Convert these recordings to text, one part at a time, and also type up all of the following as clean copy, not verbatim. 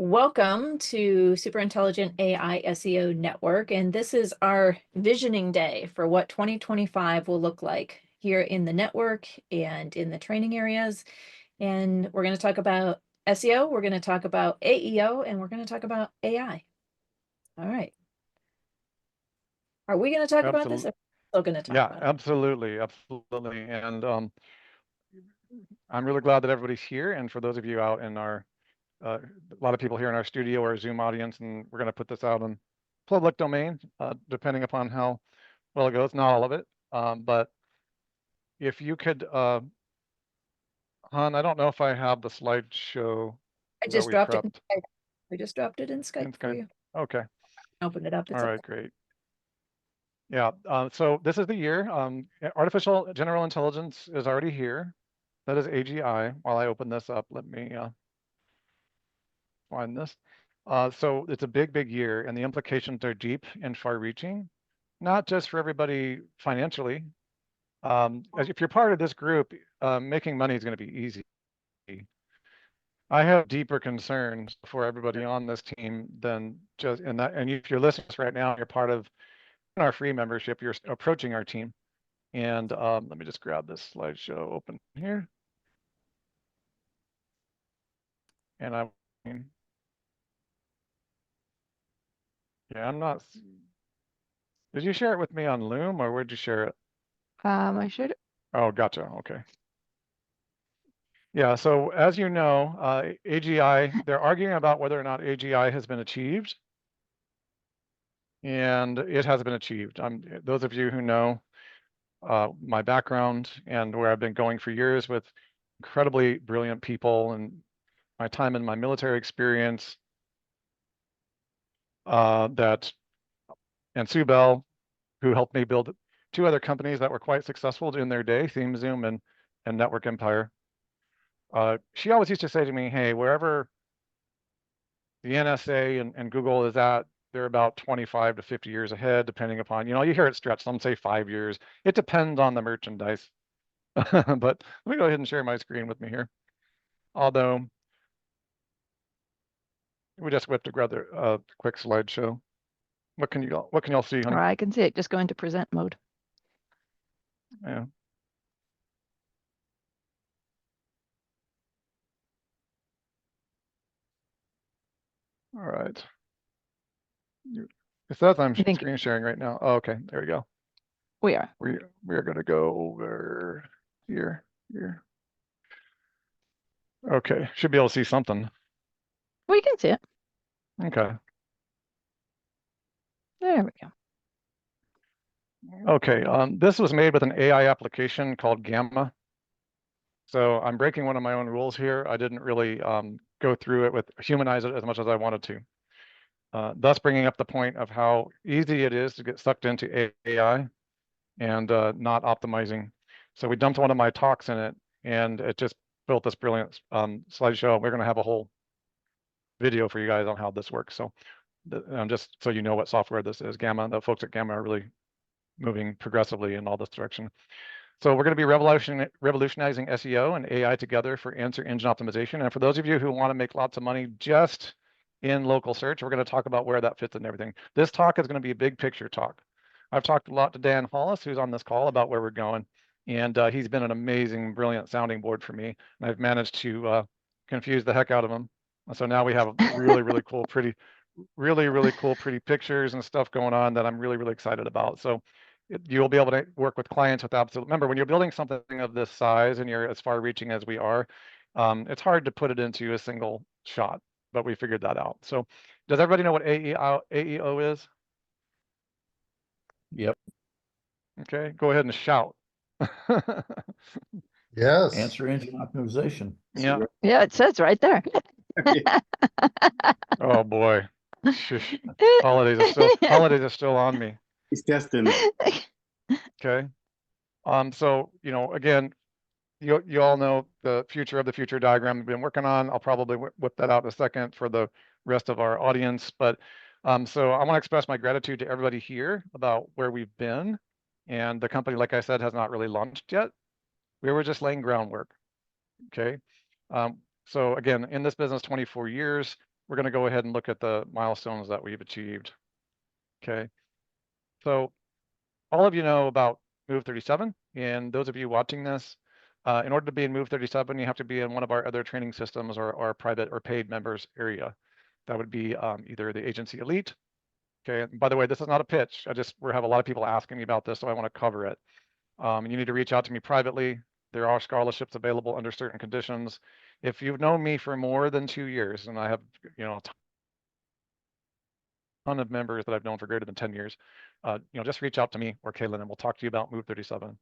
Welcome to Super Intelligent AI SEO Network, and this is our visioning day for what 2025 will look like here in the network and in the training areas. And we're going to talk about SEO, we're going to talk about AEO, and we're going to talk about AI. All right. Are we going to talk about this? Or are we still going to talk about it? Absolutely. And I'm really glad that everybody's here. And for those of you out in our, a lot of people here in our studio or Zoom audience, and we're going to put this out on public domain, depending upon how well it goes. Not all of it, but if you could, Han, I don't know if I have the slideshow. I just dropped it in Skype. We just dropped it in Skype for you. Okay. Open it up. All right, great. Yeah, so this is the year. Artificial General Intelligence is already here. That is AGI. While I open this up, let me find this. So it's a big, big year, and the implications are deep and far-reaching, not just for everybody financially. If you're part of this group, making money is going to be easy. I have deeper concerns for everybody on this team than just, and if you're listening to this right now, you're part of our free membership, you're approaching our team. And let me just grab this slideshow open here. And I'm not, did you share it with me on Loom or where'd you share it? I shared it. Oh, gotcha. Okay. Yeah, so as you know, AGI, they're arguing about whether or not AGI has been achieved. And it has been achieved. Those of you who know my background and where I've been going for years with incredibly brilliant people and my time in my military experience, and Sue Bell, who helped me build two other companies that were quite successful in their day, ThemeZoom and Network Empire. She always used to say to me, hey, wherever the NSA and Google is at, they're about 25 to 50 years ahead, depending upon, you hear it stretch, some say 5 years. It depends on the merchandise. But let me go ahead and share my screen with me here. Although, we just whipped together a quick slideshow. What can y'all see, honey? Or I can see it. Just go into present mode. Yeah. All right. It says I'm screen sharing right now. Oh, okay, there we go. We are. We are going to go over here. Okay, should be able to see something. We can see it. Okay. There we go. Okay, this was made with an AI application called Gamma. So I'm breaking one of my own rules here. I didn't really go through it humanize it as much as I wanted to. Thus bringing up the point of how easy it is to get sucked into AI and not optimizing. So we dumped one of my talks in it, and it just built this brilliant slideshow. We're going to have a whole video for you guys on how this works. So just so you know what software this is, Gamma. The folks at Gamma are really moving progressively in all this direction. So we're going to be revolutionizing SEO and AI together for answer engine optimization. And for those of you who want to make lots of money just in local search, we're going to talk about where that fits in everything. This talk is going to be a big picture talk. I've talked a lot to Dan Hollis, who's on this call, about where we're going. And he's been an amazing, brilliant sounding board for me. And I've managed to confuse the heck out of him. So now we have really, really cool, pretty pictures and stuff going on that I'm really, really excited about. So you'll be able to work with clients with absolute, remember, when you're building something of this size and you're as far reaching as we are, it's hard to put it into a single shot, but we figured that out. So does everybody know what AEO is? Yep. Okay, go ahead and shout. Yes. Answer engine optimization. Yeah. Yeah, it says right there. Oh boy. Shush. Holidays are still on me. He's testing it. Okay. So, again, you all know the future of the future diagram we've been working on. I'll probably whip that out in a second for the rest of our audience. But so I want to express my gratitude to everybody here about where we've been. And the company, like I said, has not really launched yet. We were just laying groundwork. Okay. So again, in this business, 24 years, we're going to go ahead and look at the milestones that we've achieved. Okay. So all of you know about Move 37, and those of you watching this, in order to be in Move 37, you have to be in one of our other training systems or private or paid members area. That would be either the Agency Elite. Okay. And by the way, this is not a pitch. We have a lot of people asking me about this, so I want to cover it. You need to reach out to me privately. There are scholarships available under certain conditions. If you've known me for more than 2 years, and I have, a ton of members that I've known for greater than 10 years, just reach out to me or Kaylin, and we'll talk to you about Move 37.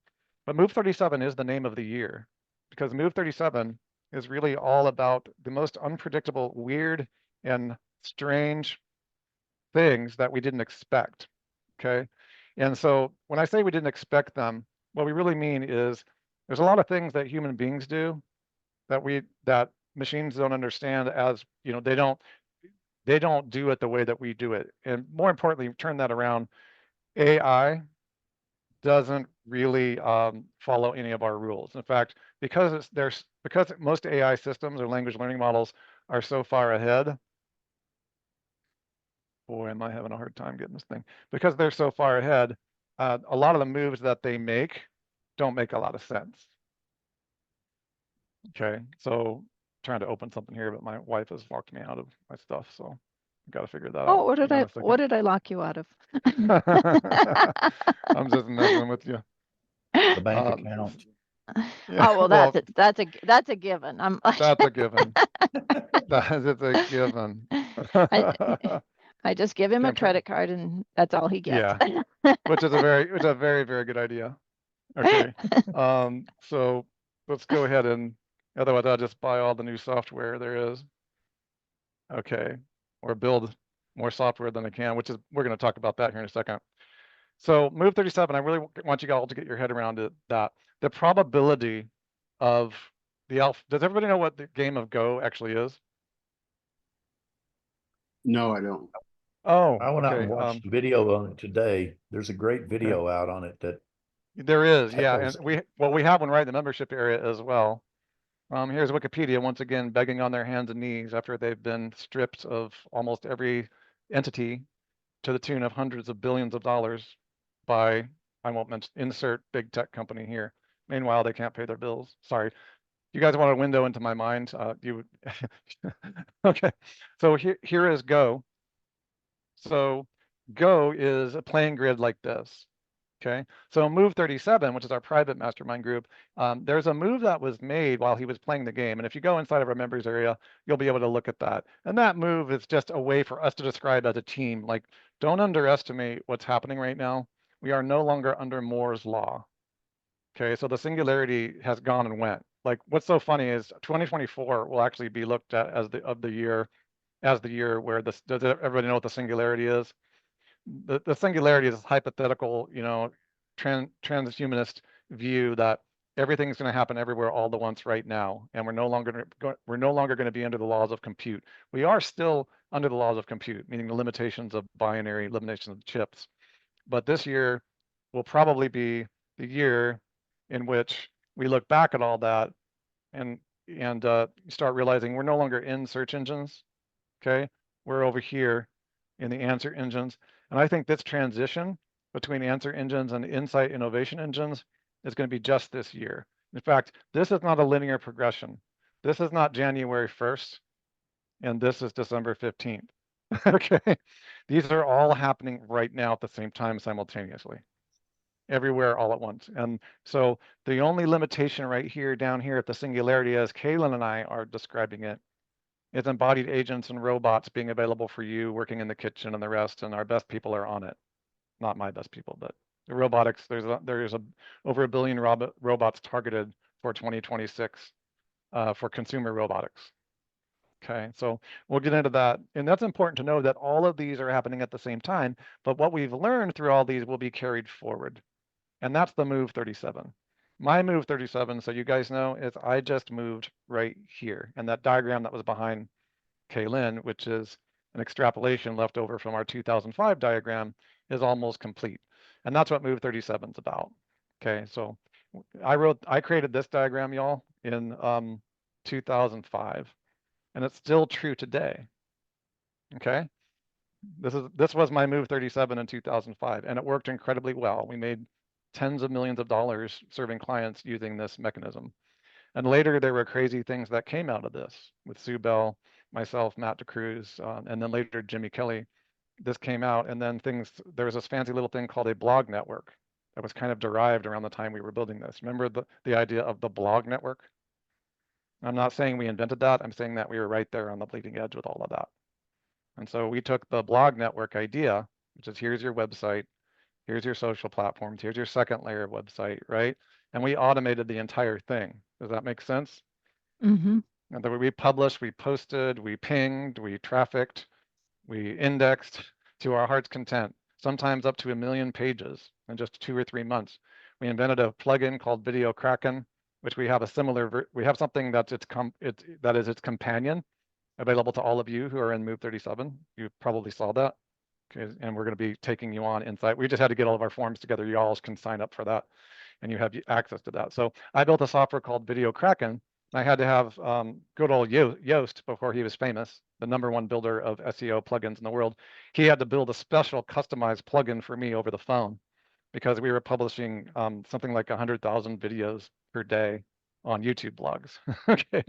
But Move 37 is the name of the year, because Move 37 is really all about the most unpredictable, weird, and strange things that we didn't expect. Okay. And so when I say we didn't expect them, what we really mean is there's a lot of things that human beings do that machines don't understand, as they don't do it the way that we do it. And more importantly, turn that around, AI doesn't really follow any of our rules. In fact, because most AI systems or language learning models are so far ahead, boy, am I having a hard time getting this thing. Because they're so far ahead, a lot of the moves that they make don't make a lot of sense. Okay, so trying to open something here, but my wife has locked me out of my stuff, so I've got to figure that out. Oh, what did I lock you out of? I'm just messing with you. The bank account. Yeah, Oh, well, that's a given. That's a given. That is a given. I just give him a credit card and that's all he gets. Yeah, which is a very, very good idea. Okay, so let's go ahead and, otherwise I'll just buy all the new software there is. Okay, or build more software than I can, which is, we're going to talk about that here in a second. So Move 37, I really want you all to get your head around it, that the probability of the alpha, does everybody know what the game of Go actually is? No, I don't. Oh, I went out okay. and watched a video on it today. There's a great video out on it that there is, yeah, echoes. and we have one right in the membership area as well. Here's Wikipedia once again begging on their hands and knees after they've been stripped of almost every entity to the tune of hundreds of billions of dollars by, I won't mention, insert big tech company here. Meanwhile, they can't pay their bills. Sorry. You guys want a window into my mind? Okay. So here is Go. So Go is a playing grid like this. Okay, so Move 37, which is our private mastermind group, there's a move that was made while he was playing the game. And if you go inside of our members area, you'll be able to look at that. And that move is just a way for us to describe as a team, like, don't underestimate what's happening right now. We are no longer under Moore's law. Okay, so the singularity has gone and went. Like, what's so funny is 2024 will actually be looked at as the year where does everybody know what the singularity is? The singularity is hypothetical, transhumanist view that everything's going to happen everywhere all at once right now, and we're no longer going to be under the laws of compute. We are still under the laws of compute, meaning the limitations of binary, limitations of chips. But this year will probably be the year in which we look back at all that and start realizing we're no longer in search engines. Okay, we're over here in the answer engines. And I think this transition between answer engines and insight innovation engines is going to be just this year. In fact, this is not a linear progression. This is not January 1st, and this is December 15th. Okay, these are all happening right now at the same time simultaneously, everywhere all at once. And so the only limitation right here, down here at the singularity, as Kaylin and I are describing it, is embodied agents and robots being available for you, working in the kitchen and the rest, and our best people are on it. Not my best people, but the robotics, there's over 1 billion robots targeted for 2026 for consumer robotics. Okay, so we'll get into that. And that's important to know that all of these are happening at the same time, but what we've learned through all these will be carried forward. And that's the Move 37. My Move 37, so you guys know, is I just moved right here. And that diagram that was behind Kaylin, which is an extrapolation left over from our 2005 diagram, is almost complete. And that's what Move 37 is about. Okay, so I created this diagram, y'all, in 2005, and it's still true today. Okay. This was my move 37 in 2005, and it worked incredibly well. We made tens of millions of dollars serving clients using this mechanism. And later there were crazy things that came out of this with Sue Bell, myself, Matt DeCruz, and then later Jimmy Kelley. This came out, and then there was this fancy little thing called a blog network that was kind of derived around the time we were building this. Remember the idea of the blog network? I'm not saying we invented that. I'm saying that we were right there on the bleeding edge with all of that. And so we took the blog network idea, which is here's your website, here's your social platforms, here's your second layer of website, right? And we automated the entire thing. Does that make sense? Mm-hmm. And then we published, we posted, we pinged, we trafficked, we indexed to our heart's content, sometimes up to 1 million pages in just 2 or 3 months. We invented a plugin called Video Kraken, which we have a similar, we have something that's that is its companion, available to all of you who are in Move 37. You probably saw that. Okay, and we're going to be taking you on insight. We just had to get all of our forms together. You all can sign up for that, and you have access to that. So I built a software called Video Kraken. I had to have good old Yoast, before he was famous, the #1 builder of SEO plugins in the world. He had to build a special customized plugin for me over the phone, because we were publishing something like 100,000 videos per day on YouTube blogs. Okay,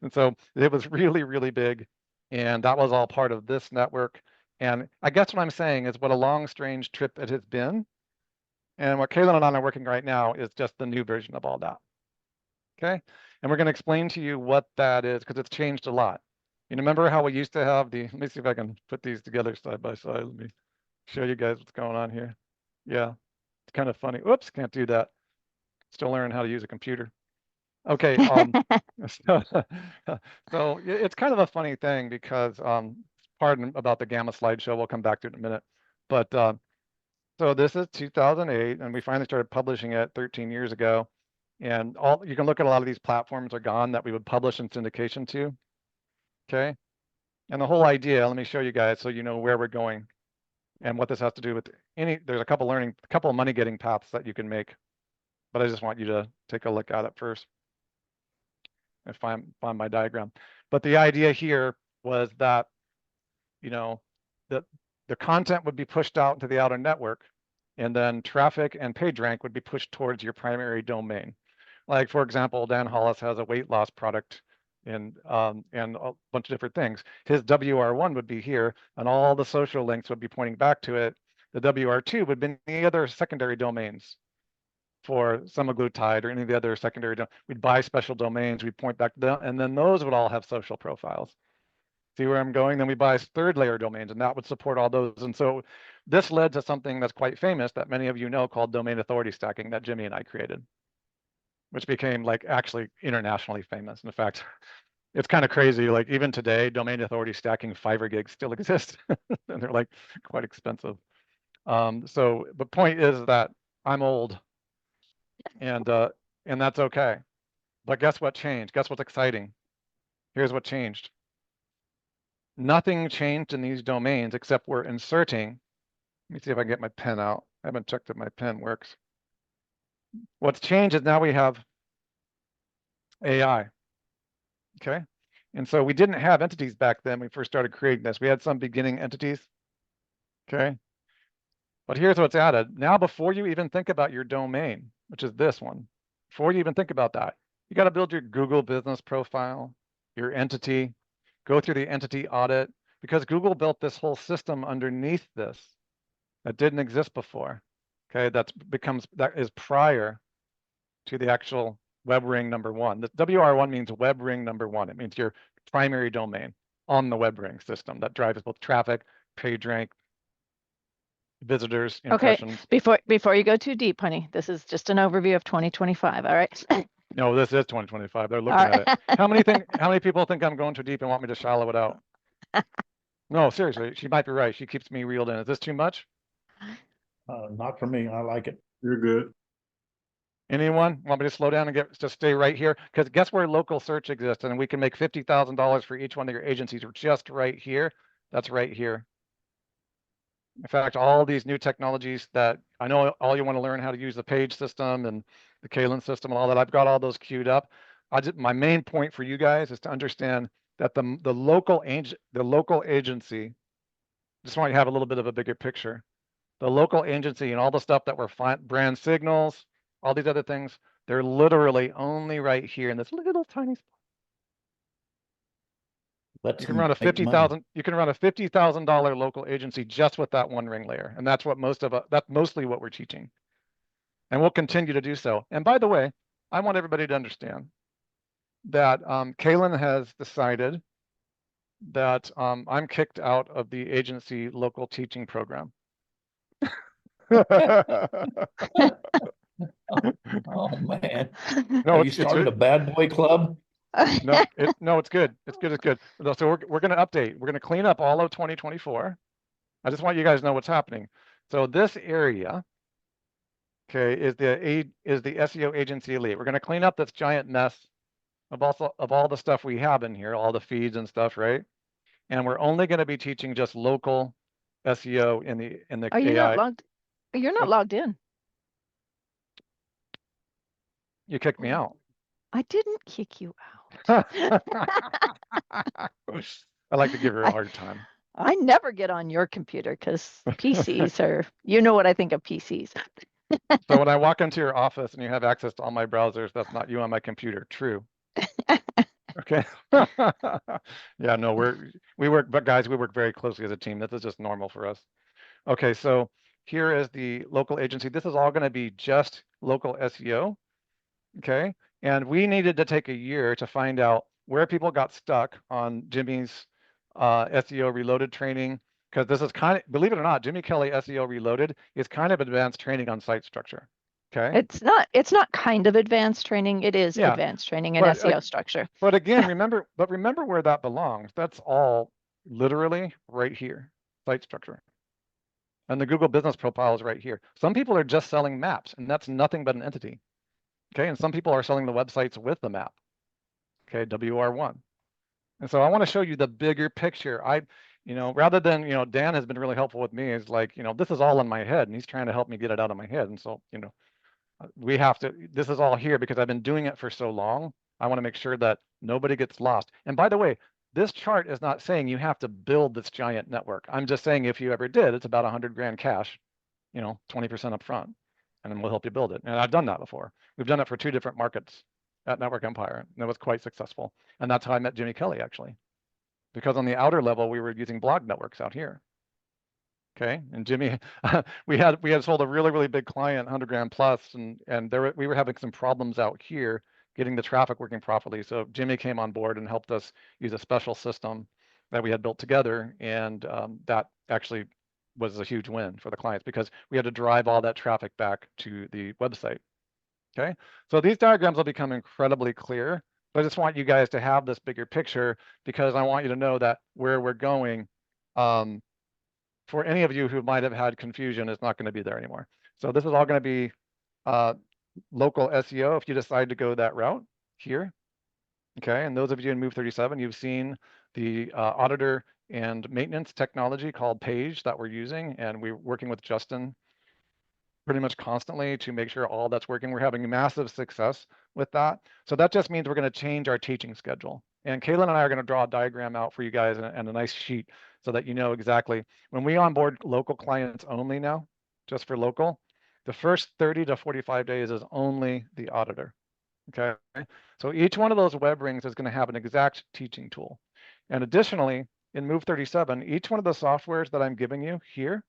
and so it was really, really big, and that was all part of this network. And I guess what I'm saying is what a long, strange trip it has been, and what Kaylin and I are working right now is just the new version of all that. Okay, and we're going to explain to you what that is, because it's changed a lot. You remember how we used to have let me see if I can put these together side by side. Let me show you guys what's going on here. Yeah, it's kind of funny. Oops, can't do that. Still learning how to use a computer. Okay, so, so it's kind of a funny thing, because pardon about the Gamma slideshow, we'll come back to it in a minute. But so this is 2008, and we finally started publishing it 13 years ago. And you can look at a lot of these platforms are gone that we would publish in syndication to. Okay, and the whole idea, let me show you guys so you know where we're going and what this has to do with there's a couple of money getting paths that you can make, but I just want you to take a look at it first and find my diagram. But the idea here was that, you know, that the content would be pushed out into the outer network, and then traffic and page rank would be pushed towards your primary domain. Like, for example, Dan Hollis has a weight loss product and a bunch of different things. His WR1 would be here, and all the social links would be pointing back to it. The WR2 would be any other secondary domains for semaglutide or any of the other secondary. We'd buy special domains, we'd point back to them, and then those would all have social profiles. See where I'm going? Then we buy third layer domains, and that would support all those. And so this led to something that's quite famous that many of you know called domain authority stacking that Jimmy and I created, which became like actually internationally famous. In fact, it's kind of crazy. Like even today, domain authority stacking Fiverr gigs still exist, and they're like quite expensive. So the point is that I'm old, and that's okay. But guess what changed? Guess what's exciting? Here's what changed. Nothing changed in these domains except we're inserting. Let me see if I can get my pen out. I haven't checked if my pen works. What's changed is now we have AI. Okay. And so we didn't have entities back then when we first started creating this. We had some beginning entities. Okay. But here's what's added. Now, before you even think about your domain, which is this one, before you even think about that, you got to build your Google business profile, your entity, go through the entity audit, because Google built this whole system underneath this that didn't exist before. Okay, that is prior to the actual web ring #1. The WR1 means web ring #1. It means your primary domain on the web ring system that drives both traffic, page rank, visitors, impressions. Okay, before you go too deep, honey, this is just an overview of 2025. All right. No, this is 2025. They're looking at it. How many people think I'm going too deep and want me to shallow it out? No, seriously, she might be right. She keeps me reeled in. Is this too much? Not for me. I like it. You're good. Anyone want me to slow down and just stay right here? Because guess where local search exists, and we can make $50,000 for each one of your agencies just right here. That's right here. In fact, all these new technologies that I know all you want to learn how to use the page system and the Kalin system and all that. I've got all those queued up. My main point for you guys is to understand that the local agency just want you to have a little bit of a bigger picture. The local agency and all the stuff that we're brand signals, all these other things, they're literally only right here in this little tiny spot. Let's You can run a make money. $50,000 local agency just with that one ring layer, and that's what that's mostly what we're teaching, and we'll continue to do so. And by the way, I want everybody to understand that Kaylin has decided that I'm kicked out of the agency local teaching program. Oh man, No, have you started a bad boy club? No, it's good. It's good. It's good. So we're going to update. We're going to clean up all of 2024. I just want you guys to know what's happening. So this area, okay, is the SEO agency elite. We're going to clean up this giant mess of all the stuff we have in here, all the feeds and stuff, right? And we're only going to be teaching just local SEO in the Are you AI. not logged? You're not logged in. You kicked me out. I didn't kick you out. I like to give her a hard time. I never get on your computer because PCs are, you know what I think of PCs. So when I walk into your office and you have access to all my browsers, that's not you on my computer. True. Okay. Yeah, no, we work, but guys, we work very closely as a team. This is just normal for us. Okay, so here is the local agency. This is all going to be just local SEO. Okay. And we needed to take a year to find out where people got stuck on Jimmy's SEO Reloaded training, because this is kind of, believe it or not, Jimmy Kelley SEO Reloaded is kind of advanced training on site structure. Okay. It's not kind of advanced training. It is advanced training in SEO structure. But again, remember where that belongs. That's all literally right here, site structure. And the Google business profile is right here. Some people are just selling maps, and that's nothing but an entity. Okay, and some people are selling the websites with the map. Okay, WR1. And so I want to show you the bigger picture. Rather than, Dan has been really helpful with me. Is like, this is all in my head, and he's trying to help me get it out of my head. And so, we have to, this is all here because I've been doing it for so long. I want to make sure that nobody gets lost. And by the way, this chart is not saying you have to build this giant network. I'm just saying if you ever did, it's about 100 grand cash, 20% up front, and then we'll help you build it. And I've done that before. We've done it for 2 different markets at Network Empire, and it was quite successful. And that's how I met Jimmy Kelley, actually, because on the outer level, we were using blog networks out here. Okay, and Jimmy, we had sold a really, really big client, 100 grand plus, and we were having some problems out here getting the traffic working properly. So Jimmy came on board and helped us use a special system that we had built together, and that actually was a huge win for the clients because we had to drive all that traffic back to the website. Okay, so these diagrams will become incredibly clear, but I just want you guys to have this bigger picture because I want you to know that where we're going, for any of you who might have had confusion, it's not going to be there anymore. So this is all going to be local SEO if you decide to go that route here. Okay, and those of you in Move 37, you've seen the auditor and maintenance technology called Page that we're using, and we're working with Justin pretty much constantly to make sure all that's working. We're having massive success with that. So that just means we're going to change our teaching schedule. And Kaylin and I are going to draw a diagram out for you guys and a nice sheet so that you know exactly. When we onboard local clients only now, just for local, the first 30 to 45 days is only the auditor. Okay, so each one of those web rings is going to have an exact teaching tool. And additionally, in Move 37, each one of the softwares that I'm giving you here,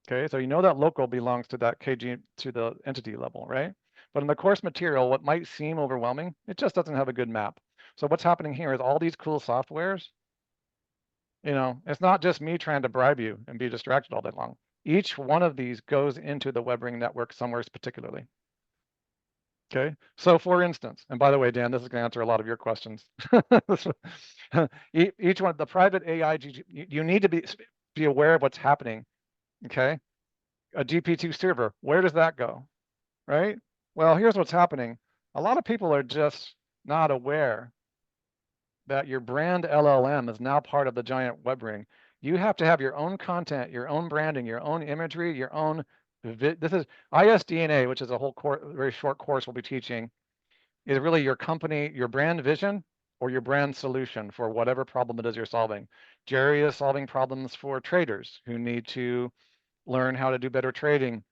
okay, so you know that local belongs to that KG, to the entity level, right? But in the course material, what might seem overwhelming, it just doesn't have a good map. So what's happening here is all these cool softwares, it's not just me trying to bribe you and be distracted all day long. Each one of these goes into the web ring network somewhere particularly. Okay, so for instance, and by the way, Dan, this is going to answer a lot of your questions. Each one, the private AI, you need to be aware of what's happening. Okay, a GP2 server, where does that go, right? Well, here's what's happening. A lot of people are just not aware that your brand LLM is now part of the giant web ring. You have to have your own content, your own branding, your own imagery, your own, this is ISDNA, which is a whole very short course we'll be teaching, is really your company, your brand vision or your brand solution for whatever problem it is you're solving. Jerry is solving problems for traders who need to learn how to do better trading.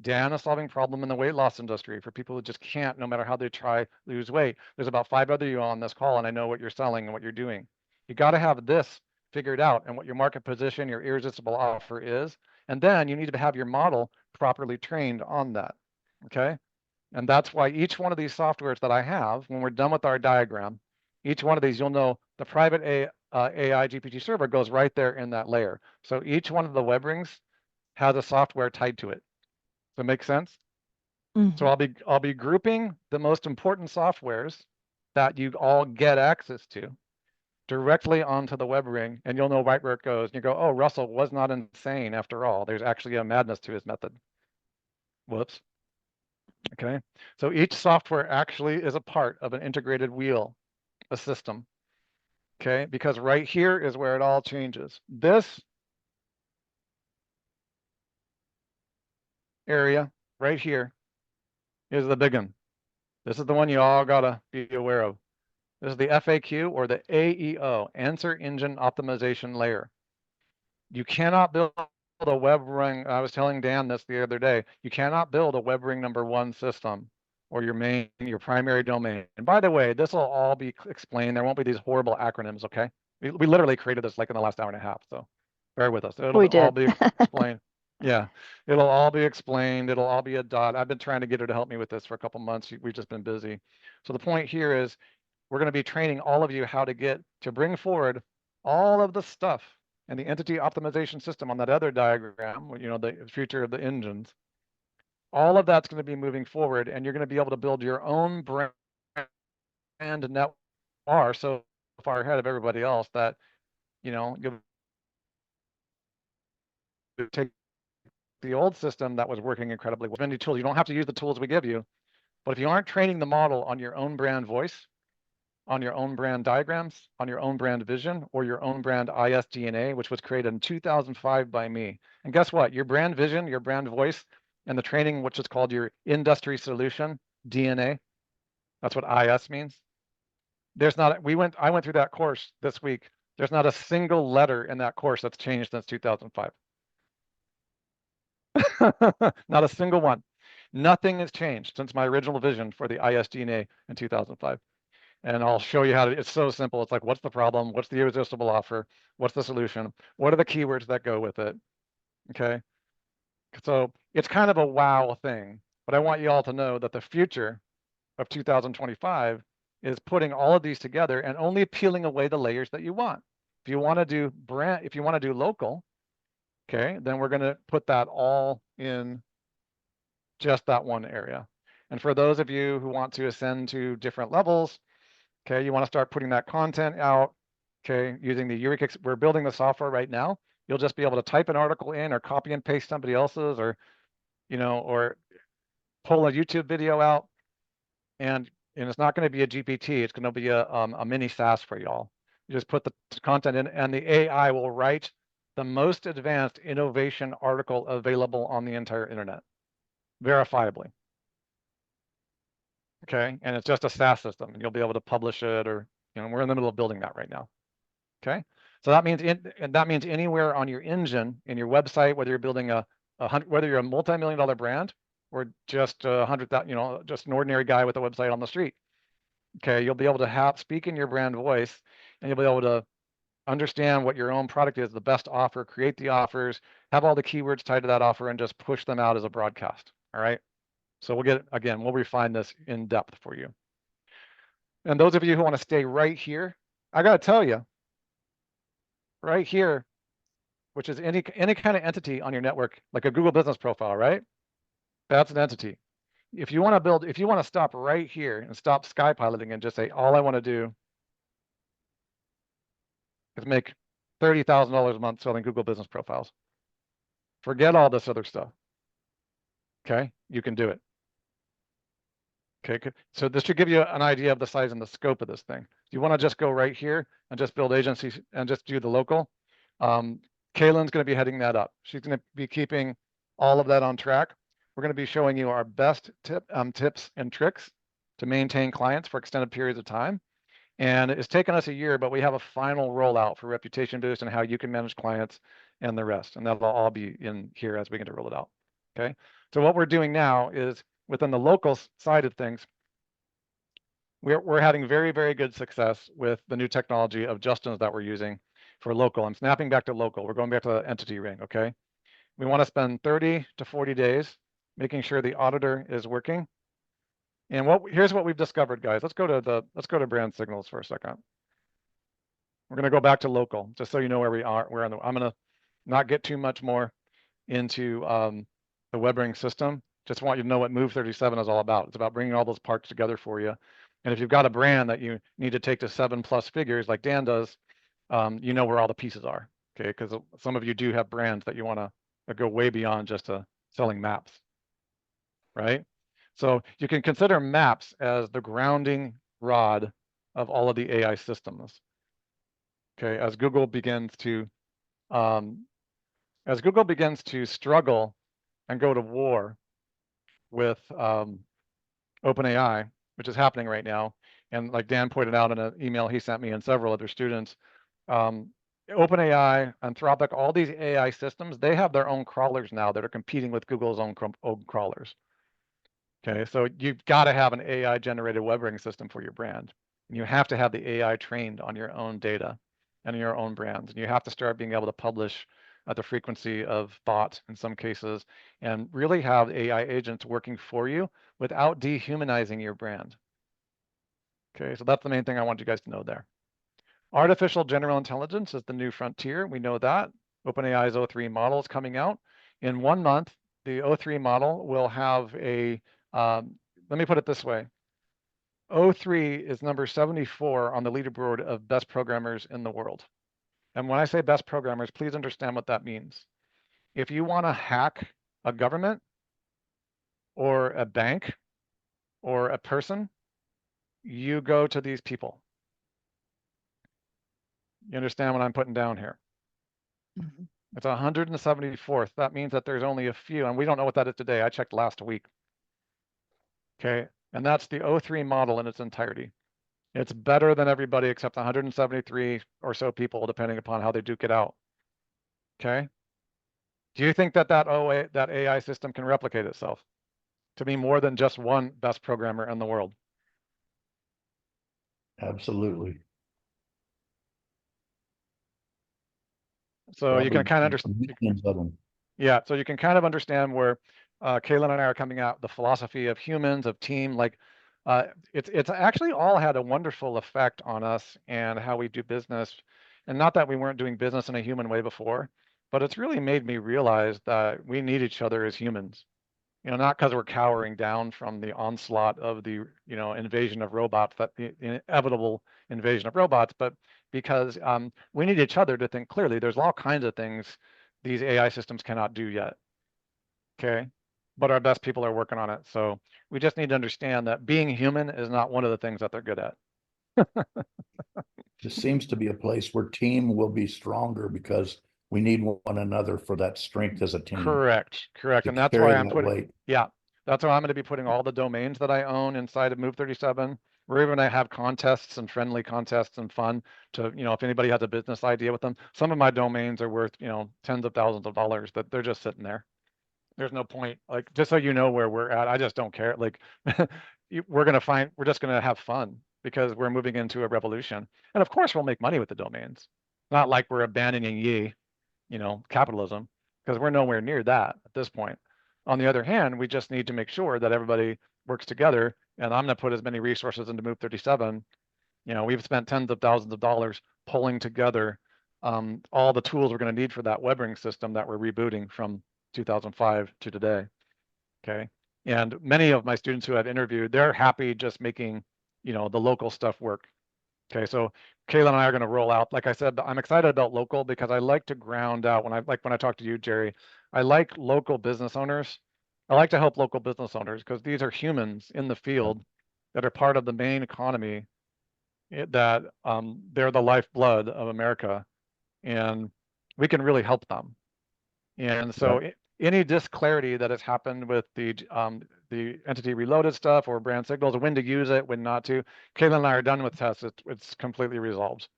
Dan is solving problem in the weight loss industry for people who just can't, no matter how they try, lose weight. There's about 5 other you on this call, and I know what you're selling and what you're doing. You got to have this figured out and what your market position, your irresistible offer is. And then you need to have your model properly trained on that. Okay. And that's why each one of these softwares that I have, when we're done with our diagram, each one of these, you'll know the private AI GPT server goes right there in that layer. So each one of the web rings has a software tied to it. Does that make sense? So I'll be grouping the most important softwares that you all get access to directly onto the web ring, and you'll know right where it goes. And you go, oh, Russell was not insane after all. There's actually a madness to his method. Whoops. Okay. So each software actually is a part of an integrated wheel, a system. Okay. Because right here is where it all changes. This area right here is the big one. This is the one you all gotta be aware of. This is the FAQ, or the AEO, Answer Engine Optimization Layer. You cannot build a web ring. I was telling Dan this the other day. You cannot build a web ring #1 system or your primary domain. And by the way, this will all be explained. There won't be these horrible acronyms, okay? We literally created this like in the last hour and a half, so bear with us. It'll all be explained. Yeah, it'll all be explained. It'll all be a dot. I've been trying to get her to help me with this for a couple months. We've just been busy. So the point here is we're going to be training all of you how to bring forward all of the stuff and the entity optimization system on that other diagram, you know, the future of the engines. All of that's going to be moving forward, and you're going to be able to build your own brand network. Are so far ahead of everybody else that, you know, you'll take the old system that was working incredibly well. Many tools. You don't have to use the tools we give you, but if you aren't training the model on your own brand voice, on your own brand diagrams, on your own brand vision, or your own brand ISDNA, which was created in 2005 by me. And guess what? Your brand vision, your brand voice, and the training, which is called your industry solution, DNA, that's what IS means. I went through that course this week. There's not a single letter in that course that's changed since 2005. Not a single one. Nothing has changed since my original vision for the ISDNA in 2005. And I'll show you how to, it's so simple. It's like, what's the problem? What's the irresistible offer? What's the solution? What are the keywords that go with it? Okay. So it's kind of a wow thing, but I want you all to know that the future of 2025 is putting all of these together and only peeling away the layers that you want. If you want to do brand, if you want to do local, okay, then we're going to put that all in just that one area. And for those of you who want to ascend to different levels, okay, you want to start putting that content out, okay, using the Eureka. We're building the software right now. You'll just be able to type an article in or copy and paste somebody else's, or, you know, or pull a YouTube video out, and it's not going to be a GPT. It's going to be a mini SaaS for y'all. You just put the content in, and the AI will write the most advanced innovation article available on the entire internet, verifiably. Okay, and it's just a SaaS system, and you'll be able to publish it, or, you know, we're in the middle of building that right now. Okay, so that means anywhere on your engine, in your website, whether you're building whether you're a multi-million-dollar brand or just 100,000, you know, just an ordinary guy with a website on the street. Okay, you'll be able to speak in your brand voice, and you'll be able to understand what your own product is, the best offer, create the offers, have all the keywords tied to that offer, and just push them out as a broadcast. All right. So we'll refine this in depth for you. And those of you who want to stay right here, I got to tell you, right here, which is any kind of entity on your network, like a Google business profile, right? That's an entity. If you want to stop right here and stop sky piloting and just say, all I want to do is make $30,000 a month selling Google business profiles. Forget all this other stuff. Okay, you can do it. Okay, so this should give you an idea of the size and the scope of this thing. You want to just go right here and just build agencies and just do the local. Kaylin's going to be heading that up. She's going to be keeping all of that on track. We're going to be showing you our best tips and tricks to maintain clients for extended periods of time. And it's taken us a year, but we have a final rollout for Reputation Boost and how you can manage clients and the rest. And that'll all be in here as we get to roll it out. Okay. So what we're doing now is within the local side of things, we're having very, very good success with the new technology of Justin's that we're using for local. I'm snapping back to local. We're going back to the entity ring. Okay. We want to spend 30 to 40 days making sure the auditor is working. And here's what we've discovered, guys. Let's go to brand signals for a second. We're going to go back to local, just so you know where we are. I'm going to not get too much more into the WebRing system. Just want you to know what Move 37 is all about. It's about bringing all those parts together for you. And if you've got a brand that you need to take to 7+ figures, like Dan does, you know where all the pieces are. Okay, because some of you do have brands that you want to go way beyond just selling maps, right? So you can consider maps as the grounding rod of all of the AI systems. Okay, as Google begins to struggle and go to war with OpenAI, which is happening right now, and like Dan pointed out in an email he sent me and several other students, OpenAI, Anthropic, all these AI systems, they have their own crawlers now that are competing with Google's own crawlers. Okay, so you've got to have an AI generated WebRing system for your brand. You have to have the AI trained on your own data and your own brands. And you have to start being able to publish at the frequency of thought in some cases, and really have AI agents working for you without dehumanizing your brand. Okay, so that's the main thing I want you guys to know there. Artificial general intelligence is the new frontier. We know that. OpenAI's O3 model is coming out. In 1 month, the O3 model will have a, let me put it this way. O3 is number 74 on the leaderboard of best programmers in the world. And when I say best programmers, please understand what that means. If you want to hack a government or a bank or a person, you go to these people. You understand what I'm putting down here? Mm-hmm. It's 174th. That means that there's only a few, and we don't know what that is today. I checked last week. Okay, and that's the O3 model in its entirety. It's better than everybody except 173 or so people, depending upon how they duke it out. Okay. Do you think that that AI system can replicate itself to be more than just one best programmer in the world? Absolutely. So you can kind of understand. Millions of them. Yeah, so you can kind of understand where Kaylin and I are coming at, the philosophy of humans, of team. Like it's actually all had a wonderful effect on us and how we do business. And not that we weren't doing business in a human way before, but it's really made me realize that we need each other as humans. You know, not because we're cowering down from the onslaught of the, invasion of robots, that the inevitable invasion of robots, but because we need each other to think clearly. There's all kinds of things these AI systems cannot do yet. Okay, but our best people are working on it. So we just need to understand that being human is not one of the things that they're good at. This seems to be a place where team will be stronger because we need one another for that strength as a team. Correct. To And that's carry why I'm that putting, weight. yeah, that's why I'm going to be putting all the domains that I own inside of Move 37. We're even going to have contests and friendly contests and fun to, if anybody has a business idea with them. Some of my domains are worth, tens of thousands of dollars, that they're just sitting there. There's no point, like, just so you know where we're at. I just don't care. Like, we're just going to have fun because we're moving into a revolution. And of course, we'll make money with the domains. Not like we're abandoning capitalism, because we're nowhere near that at this point. On the other hand, we just need to make sure that everybody works together. And I'm going to put as many resources into Move 37. We've spent tens of thousands of dollars pulling together all the tools we're going to need for that WebRing system that we're rebooting from 2005 to today. Okay. And many of my students who I've interviewed, they're happy just making, the local stuff work. Okay. So Kayla and I are going to roll out. Like I said, I'm excited about local because I like to ground out when I talk to you, Jerry, I like local business owners. I like to help local business owners because these are humans in the field that are part of the main economy, that they're the lifeblood of America, and we can really help them. And so any disclarity that has happened with the entity reloaded stuff or brand signals, when to use it, when not to. Caitlin and I are done with tests. It's completely resolved.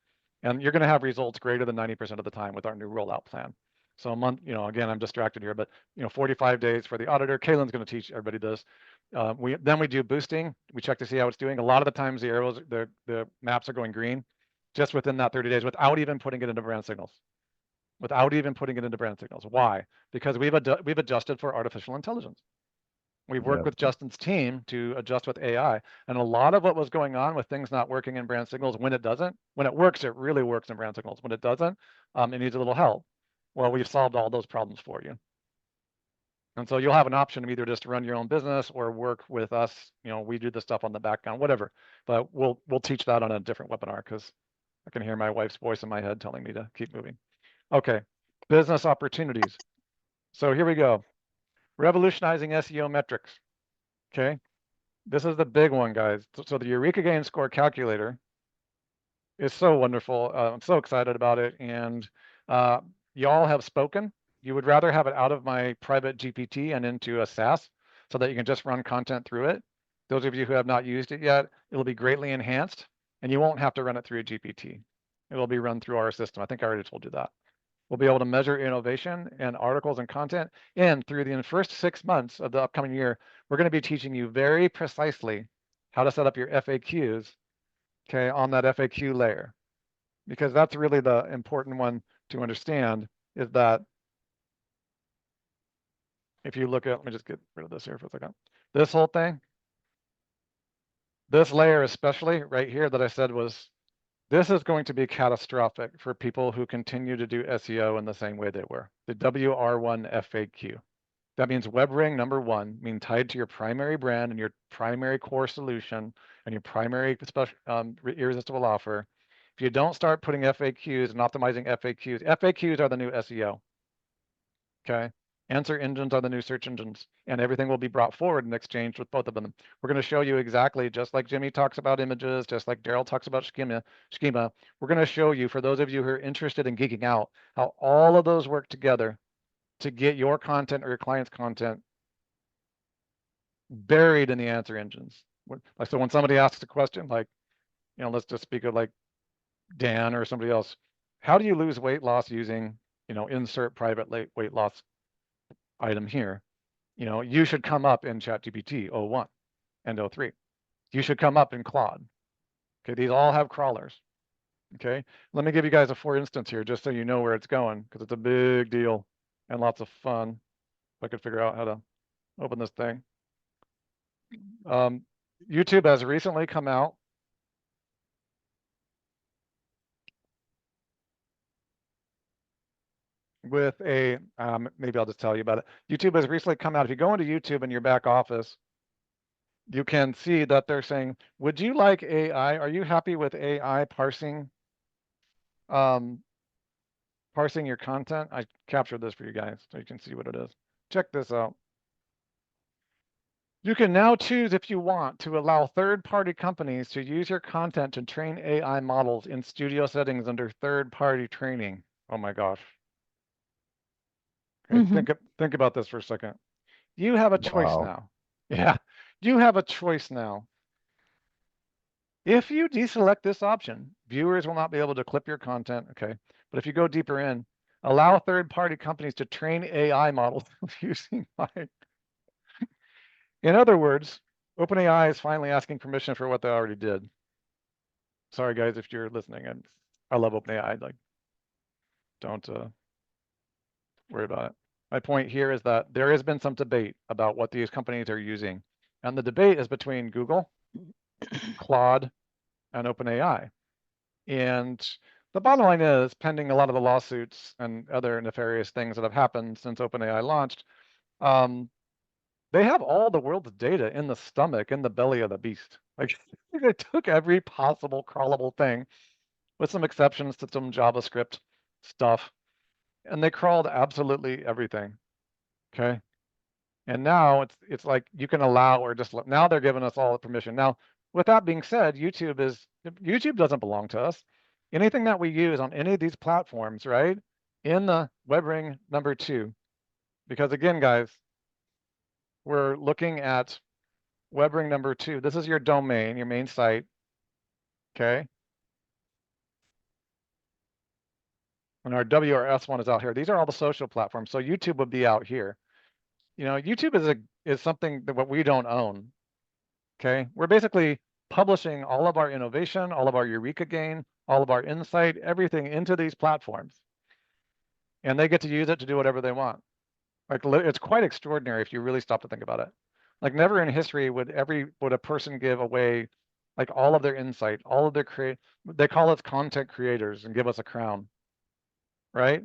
And you're going to have results greater than 90% of the time with our new rollout plan. So a month, again, I'm distracted here, but 45 days for the auditor. Caitlin's going to teach everybody this. Then we do boosting. We check to see how it's doing. A lot of the times the arrows, the maps are going green just within that 30 days without even putting it into brand signals. Why? Because we've adjusted for artificial intelligence. We've worked with Justin's team to adjust with AI. And a lot of what was going on with things not working in brand signals, when it works, it really works in brand signals. When it doesn't, it needs a little help. Well, we've solved all those problems for you. And so you'll have an option of either just run your own business or work with us. We do the stuff on the background, whatever. But we'll teach that on a different webinar because I can hear my wife's voice in my head telling me to keep moving. Okay, business opportunities. So here we go. Revolutionizing SEO metrics. Okay, this is the big one, guys. So the Eureka Gain Score calculator is so wonderful. I'm so excited about it. And y'all have spoken. You would rather have it out of my private GPT and into a SaaS so that you can just run content through it. Those of you who have not used it yet, it'll be greatly enhanced and you won't have to run it through a GPT. It will be run through our system. I think I already told you that. We'll be able to measure innovation and articles and content. And through the first 6 months of the upcoming year, we're going to be teaching you very precisely how to set up your FAQs, okay, on that FAQ layer. Because that's really the important one to understand is that if you look at, let me just get rid of this here for a second. This whole thing, this layer especially right here that I said was, this is going to be catastrophic for people who continue to do SEO in the same way they were. The WR1 FAQ. That means web ring number 1, mean tied to your primary brand and your primary core solution and your primary special irresistible offer. If you don't start putting FAQs and optimizing FAQs, FAQs are the new SEO. Okay. Answer engines are the new search engines, and everything will be brought forward and exchanged with both of them. We're going to show you exactly, just like Jimmy talks about images, just like Daryl talks about schema, we're going to show you, for those of you who are interested in geeking out, how all of those work together to get your content or your client's content buried in the answer engines. So when somebody asks a question, like, let's just speak of like Dan or somebody else, how do you lose weight loss using, insert private weight loss item here? You should come up in ChatGPT 01 and 03. You should come up in Claude. Okay, these all have crawlers. Okay, let me give you guys a for instance here, just so you know where it's going, because it's a big deal and lots of fun. If I could figure out how to open this thing. YouTube has recently come out with a, maybe I'll just tell you about it. YouTube has recently come out. If you go into YouTube in your back office, you can see that they're saying, would you like AI? Are you happy with AI parsing your content? I captured this for you guys so you can see what it is. Check this out. You can now choose, if you want, to allow third-party companies to use your content to train AI models in studio settings under third-party training. Oh my gosh. Okay, think about this for a second. You have a choice now. Yeah, you have a choice now. If you deselect this option, viewers will not be able to clip your content, okay? But if you go deeper in, allow third-party companies to train AI models using mine. In other words, OpenAI is finally asking permission for what they already did. Sorry, guys, if you're listening, and I love OpenAI. Like, don't worry about it. My point here is that there has been some debate about what these companies are using, and the debate is between Google, Claude, and OpenAI. And the bottom line is, pending a lot of the lawsuits and other nefarious things that have happened since OpenAI launched, they have all the world's data in the stomach, in the belly of the beast. Like, they took every possible crawlable thing, with some exceptions to some JavaScript stuff, and they crawled absolutely everything. Okay, and now it's like you can allow or just now they're giving us all the permission. Now, with that being said, YouTube doesn't belong to us. Anything that we use on any of these platforms, right, in the web ring number 2, Because again, guys, we're looking at web ring number 2. This is your domain, your main site. Okay. And our WRS one is out here. These are all the social platforms. So YouTube would be out here. You know, YouTube is something that what we don't own. Okay. We're basically publishing all of our innovation, all of our Eureka gain, all of our insight, everything into these platforms. And they get to use it to do whatever they want. Like, it's quite extraordinary if you really stop to think about it. Like, never in history would a person give away like all of their insight, all of their they call us content creators and give us a crown, right?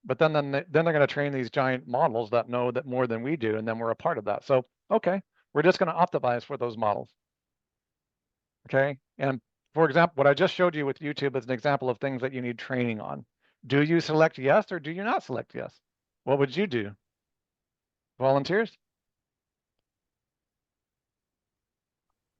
But then they're going to train these giant models that know that more than we do, and then we're a part of that. So, okay, we're just going to optimize for those models. Okay, and for example, what I just showed you with YouTube is an example of things that you need training on. Do you select yes or do you not select yes? What would you do? Volunteers?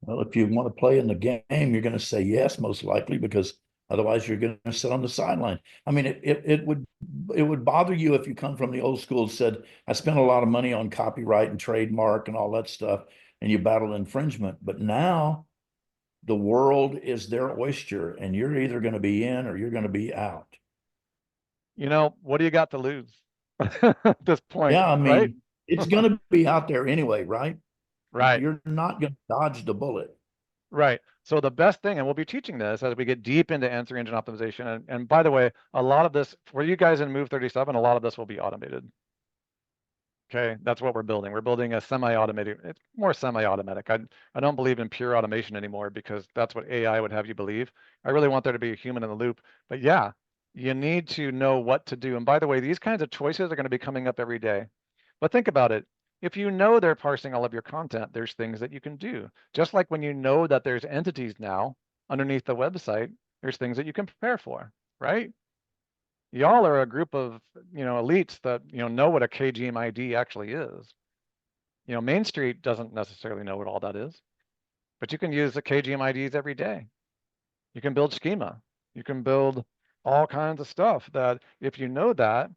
Well, if you want to play in the game, you're going to say yes, most likely, because otherwise you're going to sit on the sideline. I mean, it would bother you if you come from the old school and said, I spent a lot of money on copyright and trademark and all that stuff, and you battle infringement. But now the world is their oyster, and you're either going to be in or you're going to be out. You know, what do you got to lose at this point? Yeah, I mean, right? It's going to be out there anyway, right? Right. You're not going to dodge the bullet. Right. So the best thing, and we'll be teaching this as we get deep into answer engine optimization. And by the way, a lot of this for you guys in Move 37, a lot of this will be automated. Okay, that's what we're building. We're building a semi-automated, it's more semi-automatic. I don't believe in pure automation anymore because that's what AI would have you believe. I really want there to be a human in the loop. But yeah, you need to know what to do. And by the way, these kinds of choices are going to be coming up every day. But think about it. If you know they're parsing all of your content, there's things that you can do. Just like when you know that there's entities now underneath the website, there's things that you can prepare for, right? Y'all are a group of, elites that, know what a KGM ID actually is. Main Street doesn't necessarily know what all that is, but you can use the KGM IDs every day. You can build schema. You can build all kinds of stuff that if you know that,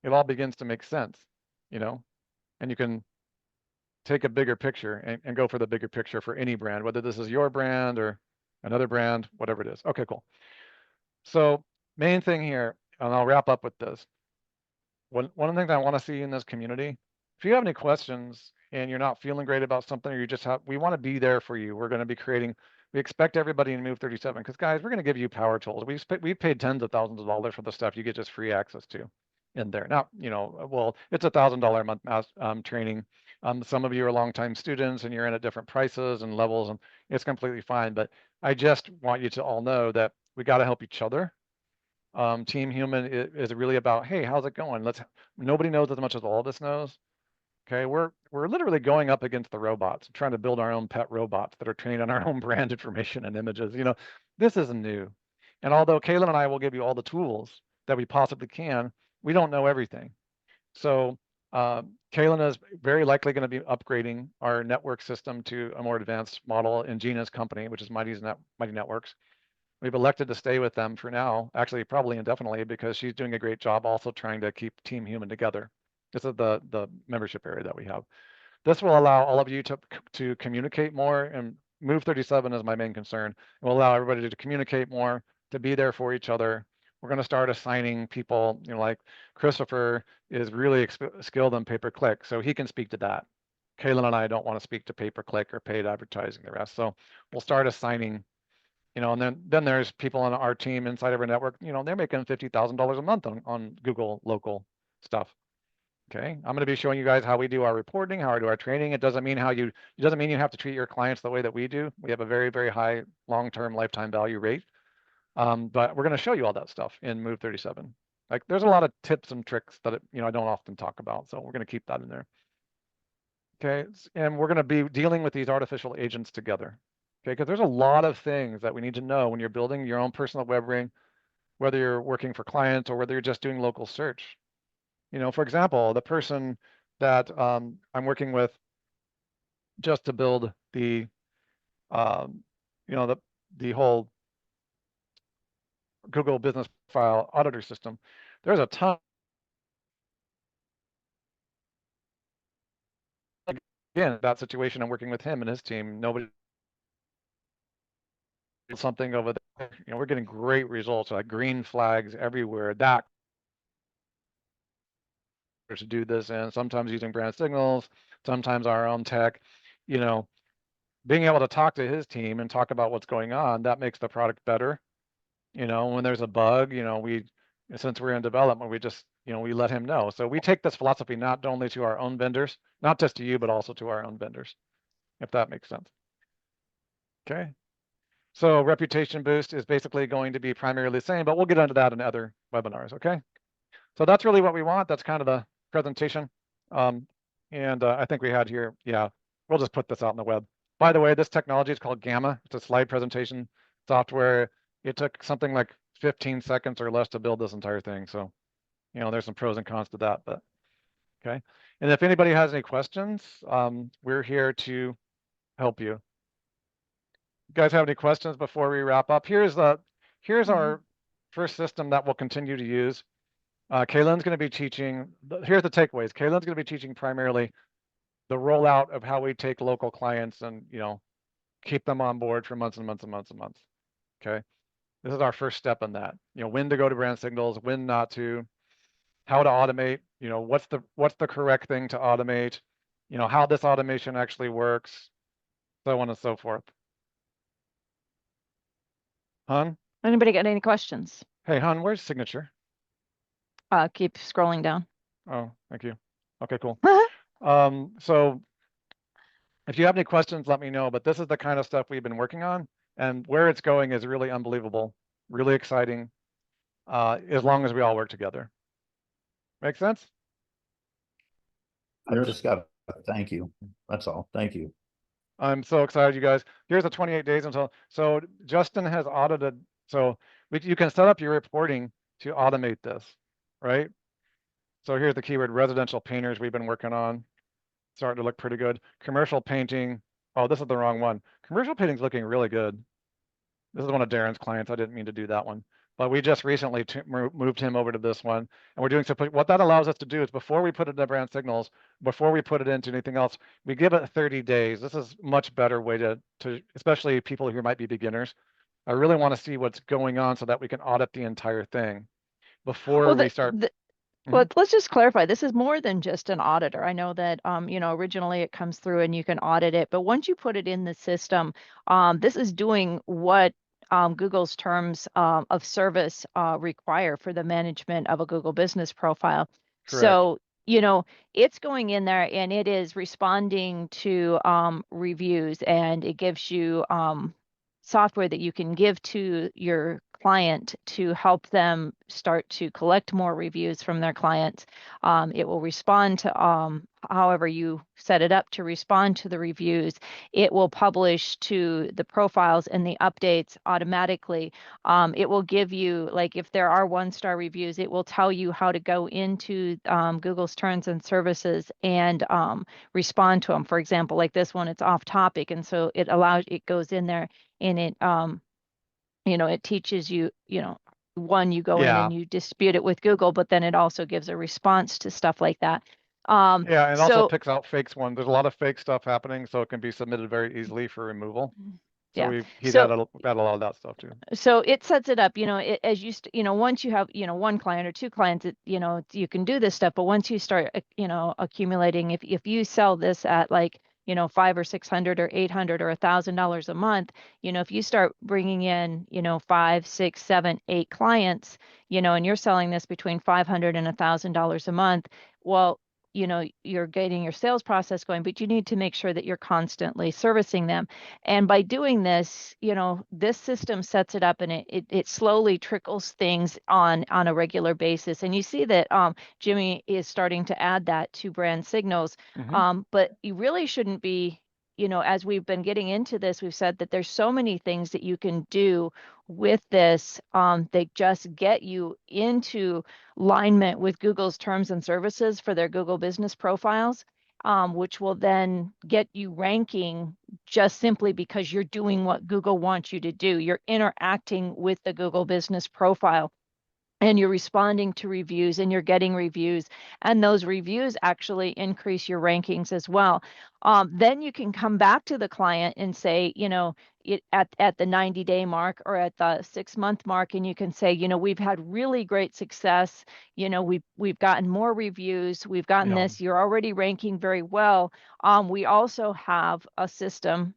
it all begins to make sense, and you can take a bigger picture and go for the bigger picture for any brand, whether this is your brand or another brand, whatever it is. Okay, cool. So main thing here, and I'll wrap up with this. One of the things I want to see in this community, if you have any questions and you're not feeling great about something, or we want to be there for you. We're going to be we expect everybody in Move 37, because guys, we're going to give you power tools. We've paid tens of thousands of dollars for the stuff you get just free access to in there. Now, well, it's $1,000 a month training. Some of you are longtime students and you're in at different prices and levels, and it's completely fine. But I just want you to all know that we got to help each other. Team Human is really about, hey, how's it going? Nobody knows as much as all of us knows. Okay, we're literally going up against the robots, trying to build our own pet robots that are trained on our own brand information and images. This isn't new. And although Kaylin and I will give you all the tools that we possibly can, we don't know everything. So Kaylin is very likely going to be upgrading our network system to a more advanced model in Gina's company, which is Mighty Networks. We've elected to stay with them for now, actually probably indefinitely, because she's doing a great job also trying to keep Team Human together. This is the membership area that we have. This will allow all of you to communicate more, and Move 37 is my main concern. It will allow everybody to communicate more, to be there for each other. We're going to start assigning people, like Christopher is really skilled on pay-per-click, so he can speak to that. Kaylin and I don't want to speak to pay-per-click or paid advertising, the rest. So we'll start assigning, and then there's people on our team inside of our network, they're making $50,000 a month on Google local stuff. Okay, I'm going to be showing you guys how we do our reporting, how we do our training. It doesn't mean you have to treat your clients the way that we do. We have a very, very high long-term lifetime value rate. But we're going to show you all that stuff in Move 37. Like, there's a lot of tips and tricks that I don't often talk about, so we're going to keep that in there. Okay, and we're going to be dealing with these artificial agents together. Okay, because there's a lot of things that we need to know when you're building your own personal web ring, whether you're working for clients or whether you're just doing local search. For example, the person that I'm working with just to build the, the whole Google business profile auditor system, there's a ton. again, that situation, I'm working with him and his team. Nobody something over there. You know, we're getting great results, like green flags everywhere. That to do this, and sometimes using brand signals, sometimes our own tech. You know, being able to talk to his team and talk about what's going on, that makes the product better. You know, when there's a bug, you know, since we're in development, we just, you know, we let him know. So we take this philosophy not only to our own vendors, not just to you, but also to our own vendors, if that makes sense. Okay. So reputation boost is basically going to be primarily the same, but we'll get into that in other webinars. Okay. So that's really what we want. That's kind of the presentation. I think we had here, yeah, we'll just put this out on the web. By the way, this technology is called Gamma. It's a slide presentation software. It took something like 15 seconds or less to build this entire thing. So, you know, there's some pros and cons to that, but okay. And if anybody has any questions, we're here to help you. You guys have any questions before we wrap up? Here's our first system that we'll continue to use. Kaylin's going to be teaching, here's the takeaways. Kaylin's going to be teaching primarily the rollout of how we take local clients and, you know, keep them on board for months and months and months and months. Okay. This is our first step in that, you know, when to go to brand signals, when not to, how to automate, you know, what's the correct thing to automate, you know, how this automation actually works, so on and so forth. Hun? Anybody got any questions? Hey, Hun, where's signature? Keep scrolling down. Oh, thank you. Okay, cool. So if you have any questions, let me know, but this is the kind of stuff we've been working on, and where it's going is really unbelievable, really exciting, as long as we all work together. Make sense? I've just got to thank you. That's all. Thank you. I'm so excited, you guys. Here's the 28 days until, so Justin has audited, so you can set up your reporting to automate this, right? So here's the keyword, residential painters we've been working on. Starting to look pretty good. Commercial painting. Oh, this is the wrong one. Commercial painting's looking really good. This is one of Darren's clients. I didn't mean to do that one, but we just recently moved him over to this one, and we're doing so. What that allows us to do is before we put it into brand signals, before we put it into anything else, we give it 30 days. This is much better way to especially people who might be beginners. I really want to see what's going on so that we can audit the entire thing before we start. Well, let's just clarify, this is more than just an auditor. I know that, you know, originally it comes through and you can audit it, but once you put it in the system, this is doing what Google's terms of service require for the management of a Google business profile. Correct. So, you know, it's going in there and it is responding to reviews, and it gives you software that you can give to your client to help them start to collect more reviews from their clients. It will respond to however you set it up to respond to the reviews. It will publish to the profiles and the updates automatically. It will give you, like, if there are 1-star reviews, it will tell you how to go into Google's terms and services and respond to them. For example, like this one, it's off topic, and so it goes in there and it you know, it teaches you, you know, you go in and you dispute it with Google, but then it also gives a response to stuff like that. Yeah, and also picks out fakes one. There's a lot of fake stuff happening, so it can be submitted very easily for removal. So he's added a lot of that stuff too. So it sets it up, you know, as you, you know, once you have, you know, 1 client or 2 clients, you know, you can do this stuff. But once you start, you know, accumulating, if you sell this at like, you know, $500 or $600 or $800 or $1,000 a month, you know, if you start bringing in, you know, 5, 6, 7, 8 clients, you know, and you're selling this between $500 and $1,000 a month, well, you know, you're getting your sales process going, but you need to make sure that you're constantly servicing them. And by doing this, you know, this system sets it up, and it slowly trickles things on a regular basis. And you see that Jimmy is starting to add that to brand signals. But you really shouldn't be, you know, as we've been getting into this, we've said that there's so many things that you can do with this that just get you into alignment with Google's terms and services for their Google business profiles, which will then get you ranking just simply because you're doing what Google wants you to do. You're interacting with the Google business profile. and you're responding to reviews and you're getting reviews, and those reviews actually increase your rankings as well. Then you can come back to the client and say, you know, at the 90-day mark or at the 6-month mark, and you can say, you know, we've had really great success. You know, we've gotten more reviews. We've gotten Yeah. this. You're already ranking very well. We also have a system.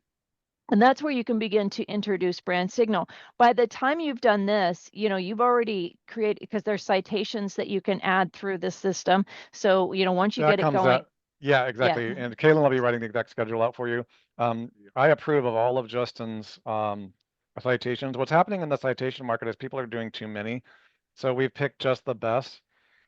And that's where you can begin to introduce brand signal. By the time you've done this, you know, you've already created, because there's citations that you can add through the system. So, you know, once you That get it comes going, out. Yeah, yeah, exactly. And Kaylin will be writing the exact schedule out for you. I approve of all of Justin's citations. What's happening in the citation market is people are doing too many. So we've picked just the best.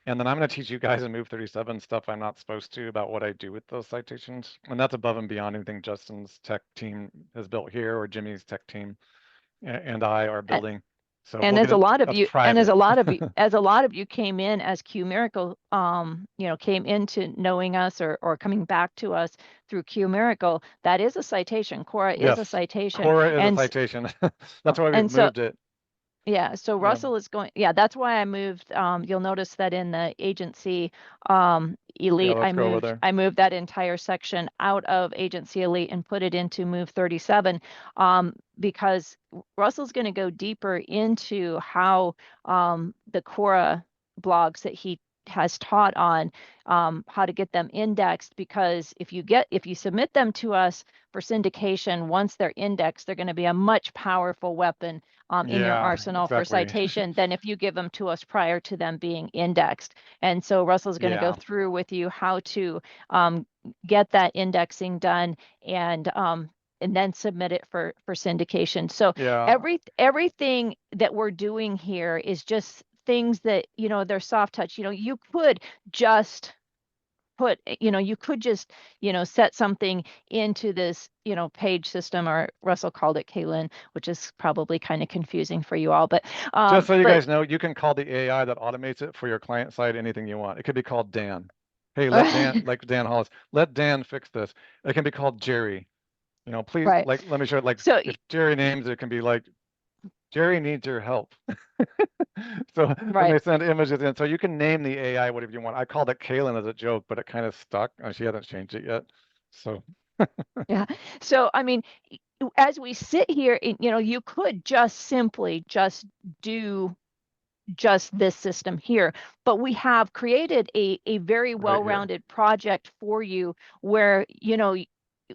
And then I'm going to teach you guys in Move 37 stuff I'm not supposed to about what I do with those citations. And that's above and beyond anything Justin's tech team has built here or Jimmy's tech team and I are building. So and we'll as a lot of that's you, and as private. a lot of you came in as Q Miracle, you know, came into knowing us or coming back to us through Q Miracle, that is a citation. Quora is a Yes, citation. Quora is a And citation. That's why we've so moved it. yeah, so Yeah. Russell is going, yeah, that's why I moved. You'll notice that in the agency elite, Let's go over there. I moved that entire section out of agency elite and put it into Move 37, because Russell's going to go deeper into how the Quora blogs that he has taught on how to get them indexed, because if you submit them to us for syndication, once they're indexed, they're going to be a much powerful weapon in your arsenal for citation than if you give them to us prior to them being indexed. And so Russell's going to go through with you how to get that indexing done and then submit it for syndication. So everything that we're doing here is just things that, you know, they're soft touch. You know, you could just put, you know, you could just, you know, set something into this, you know, page system, or Russell called it Kaylin, which is probably kind of confusing for you all, but just so you guys know, you can call the AI that automates it for your client side anything you want. It could be called Dan. Hey, let Dan, like Dan Hollis, let Dan fix this. It can be called Jerry. You know, please, right. like, let me show it. Like, So if Jerry names it, can be like, Jerry needs your help. So when they send images in, so you can name the AI whatever you want. I called it Kaylin as a joke, but it kind of stuck. She hasn't changed it yet. So yeah. So I mean, as we sit here, you know, you could just simply just do just this system here, but we have created a very well-rounded project for you where, you know,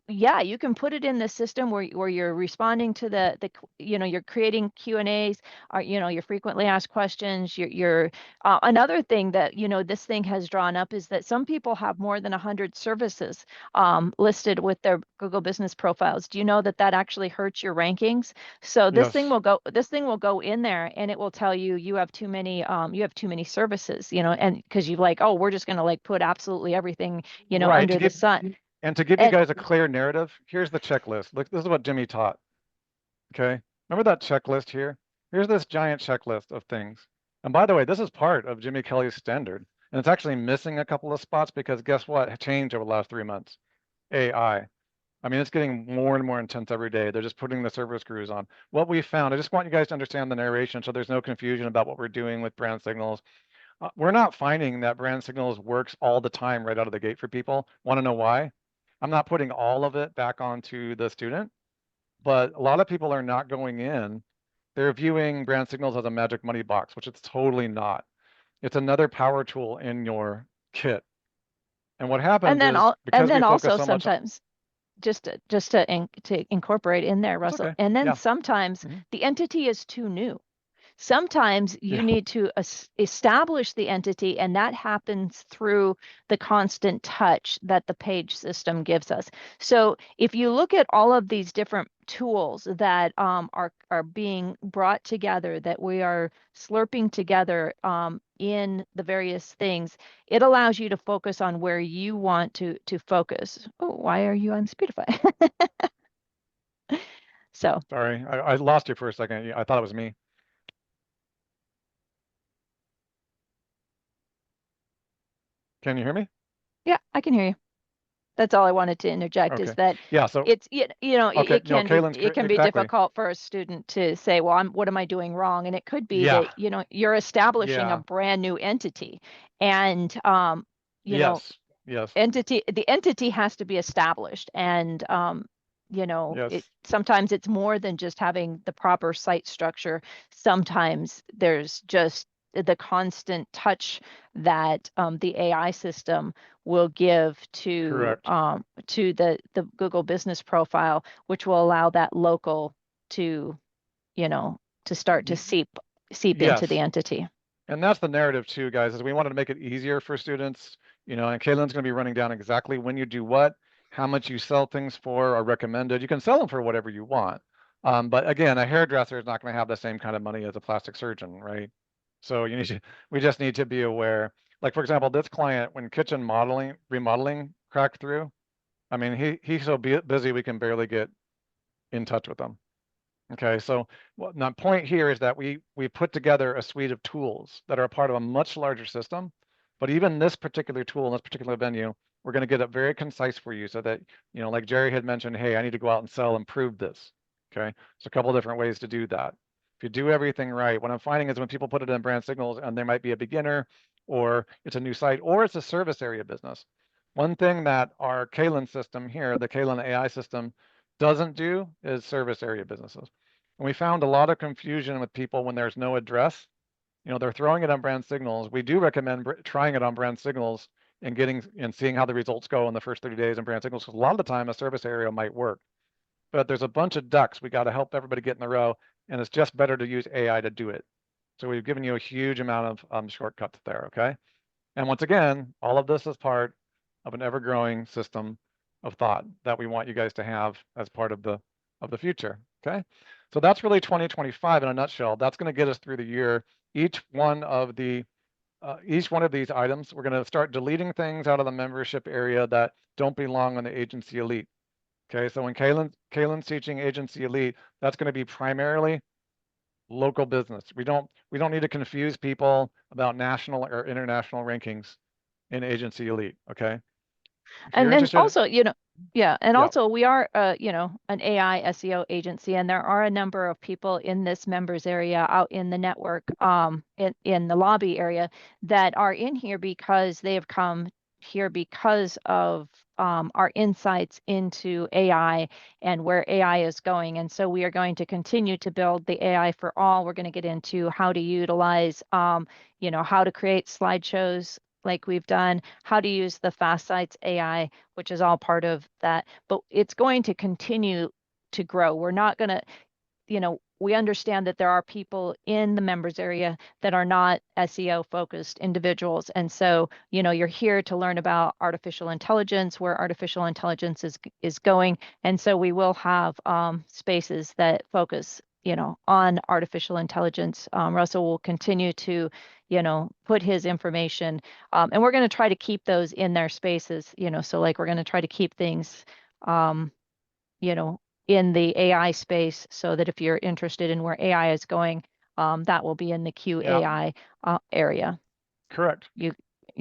yeah, you can put it in the system where you're responding to the you know, you're creating Q&As, or, you know, your frequently asked questions. You're another thing that, you know, this thing has drawn up is that some people have more than 100 services listed with their Google business profiles. Do you know that that actually hurts your rankings? So this thing will go in there and it will tell you you have too many services, you know, and because you're like, oh, we're just going to like put absolutely everything, you know, under the sun. And to give you guys a clear narrative, here's the checklist. Look, this is what Jimmy taught. Okay. Remember that checklist here? Here's this giant checklist of things. And by the way, this is part of Jimmy Kelley's standard. And it's actually missing a couple of spots because guess what? It changed over the last 3 months. AI. I mean, it's getting more and more intense every day. They're just putting the server screws on. What we found, I just want you guys to understand the narration so there's no confusion about what we're doing with brand signals. We're not finding that brand signals works all the time right out of the gate for people. Want to know why? I'm not putting all of it back onto the student, but a lot of people are not going in. They're viewing brand signals as a magic money box, which it's totally not. It's another power tool in your kit. And what happens is because we focus so much on just to incorporate in there, Russell. And then sometimes the entity is too new. Sometimes you need to establish the entity, and that happens through the constant touch that the page system gives us. So if you look at all of these different tools that are being brought together, that we are slurping together in the various things, it allows you to focus on where you want to focus. Oh, why are you on Speedify? So sorry, I lost you for a second. I thought it was me. Can you hear me? Yeah, I can hear you. That's all I wanted to interject is Okay. that Yeah. So it's, you know, okay. it No, can be, Kaylin's exactly. difficult for a student to say, well, what am I doing wrong? And it could be Yeah. that, you know, you're establishing a Yeah. brand new entity, and, you know, Yes. Yes. the entity has to be established, and, you know, Yes. sometimes it's more than just having the proper site structure. Sometimes there's just the constant touch that the AI system will give Correct. to the Google business profile, which will allow that local to, you know, to start to Y- seep into the Yes. entity. And that's the narrative too, guys, is we wanted to make it easier for students, and Kaylin's going to be running down exactly when you do what, how much you sell things for are recommended. You can sell them for whatever you want. But again, a hairdresser is not going to have the same kind of money as a plastic surgeon, right? So we just need to be aware. Like for example, this client, when kitchen remodeling cracked through, I mean, he's so busy we can barely get in touch with him. Okay, so the point here is that we put together a suite of tools that are a part of a much larger system, but even this particular tool in this particular venue, we're going to get it very concise for you so that, like Jerry had mentioned, hey, I need to go out and sell and prove this. Okay, so a couple of different ways to do that. If you do everything right, what I'm finding is when people put it in brand signals and they might be a beginner or it's a new site or it's a service area business. One thing that our Kaylin system here, the Kaylin AI system, doesn't do is service area businesses. And we found a lot of confusion with people when there's no address. They're throwing it on brand signals. We do recommend trying it on brand signals and seeing how the results go in the first 30 days in brand signals. Because a lot of the time, a service area might work, but there's a bunch of ducks. We got to help everybody get in a row, and it's just better to use AI to do it. So we've given you a huge amount of shortcuts there. Okay. And once again, all of this is part of an ever-growing system of thought that we want you guys to have as part of the future. Okay, so that's really 2025 in a nutshell. That's going to get us through the year. Each one of these items, we're going to start deleting things out of the membership area that don't belong on the Agency Elite. Okay, so when Kaylin's teaching Agency Elite, that's going to be primarily local business. We don't need to confuse people about national or international rankings in Agency Elite. Okay. If you're And then interested, also, you know, yeah, and yeah, also we are, you know, an AI SEO agency, and there are a number of people in this members area out in the network, in the lobby area, that are in here because they have come here because of our insights into AI and where AI is going. And so we are going to continue to build the AI for all. We're going to get into how to utilize, you know, how to create slideshows like we've done, how to use the Fast Sites AI, which is all part of that. But it's going to continue to grow. We're not going to, you know, we understand that there are people in the members area that are not SEO focused individuals. And so, you know, you're here to learn about artificial intelligence, where artificial intelligence is going. And so we will have spaces that focus, you know, on artificial intelligence. Russell will continue to, you know, put his information, and we're going to try to keep those in their spaces, you know, so like we're going to try to keep things, you know, in the AI space, so that if you're interested in where AI is going, that will be in the yeah, QAI area. correct. You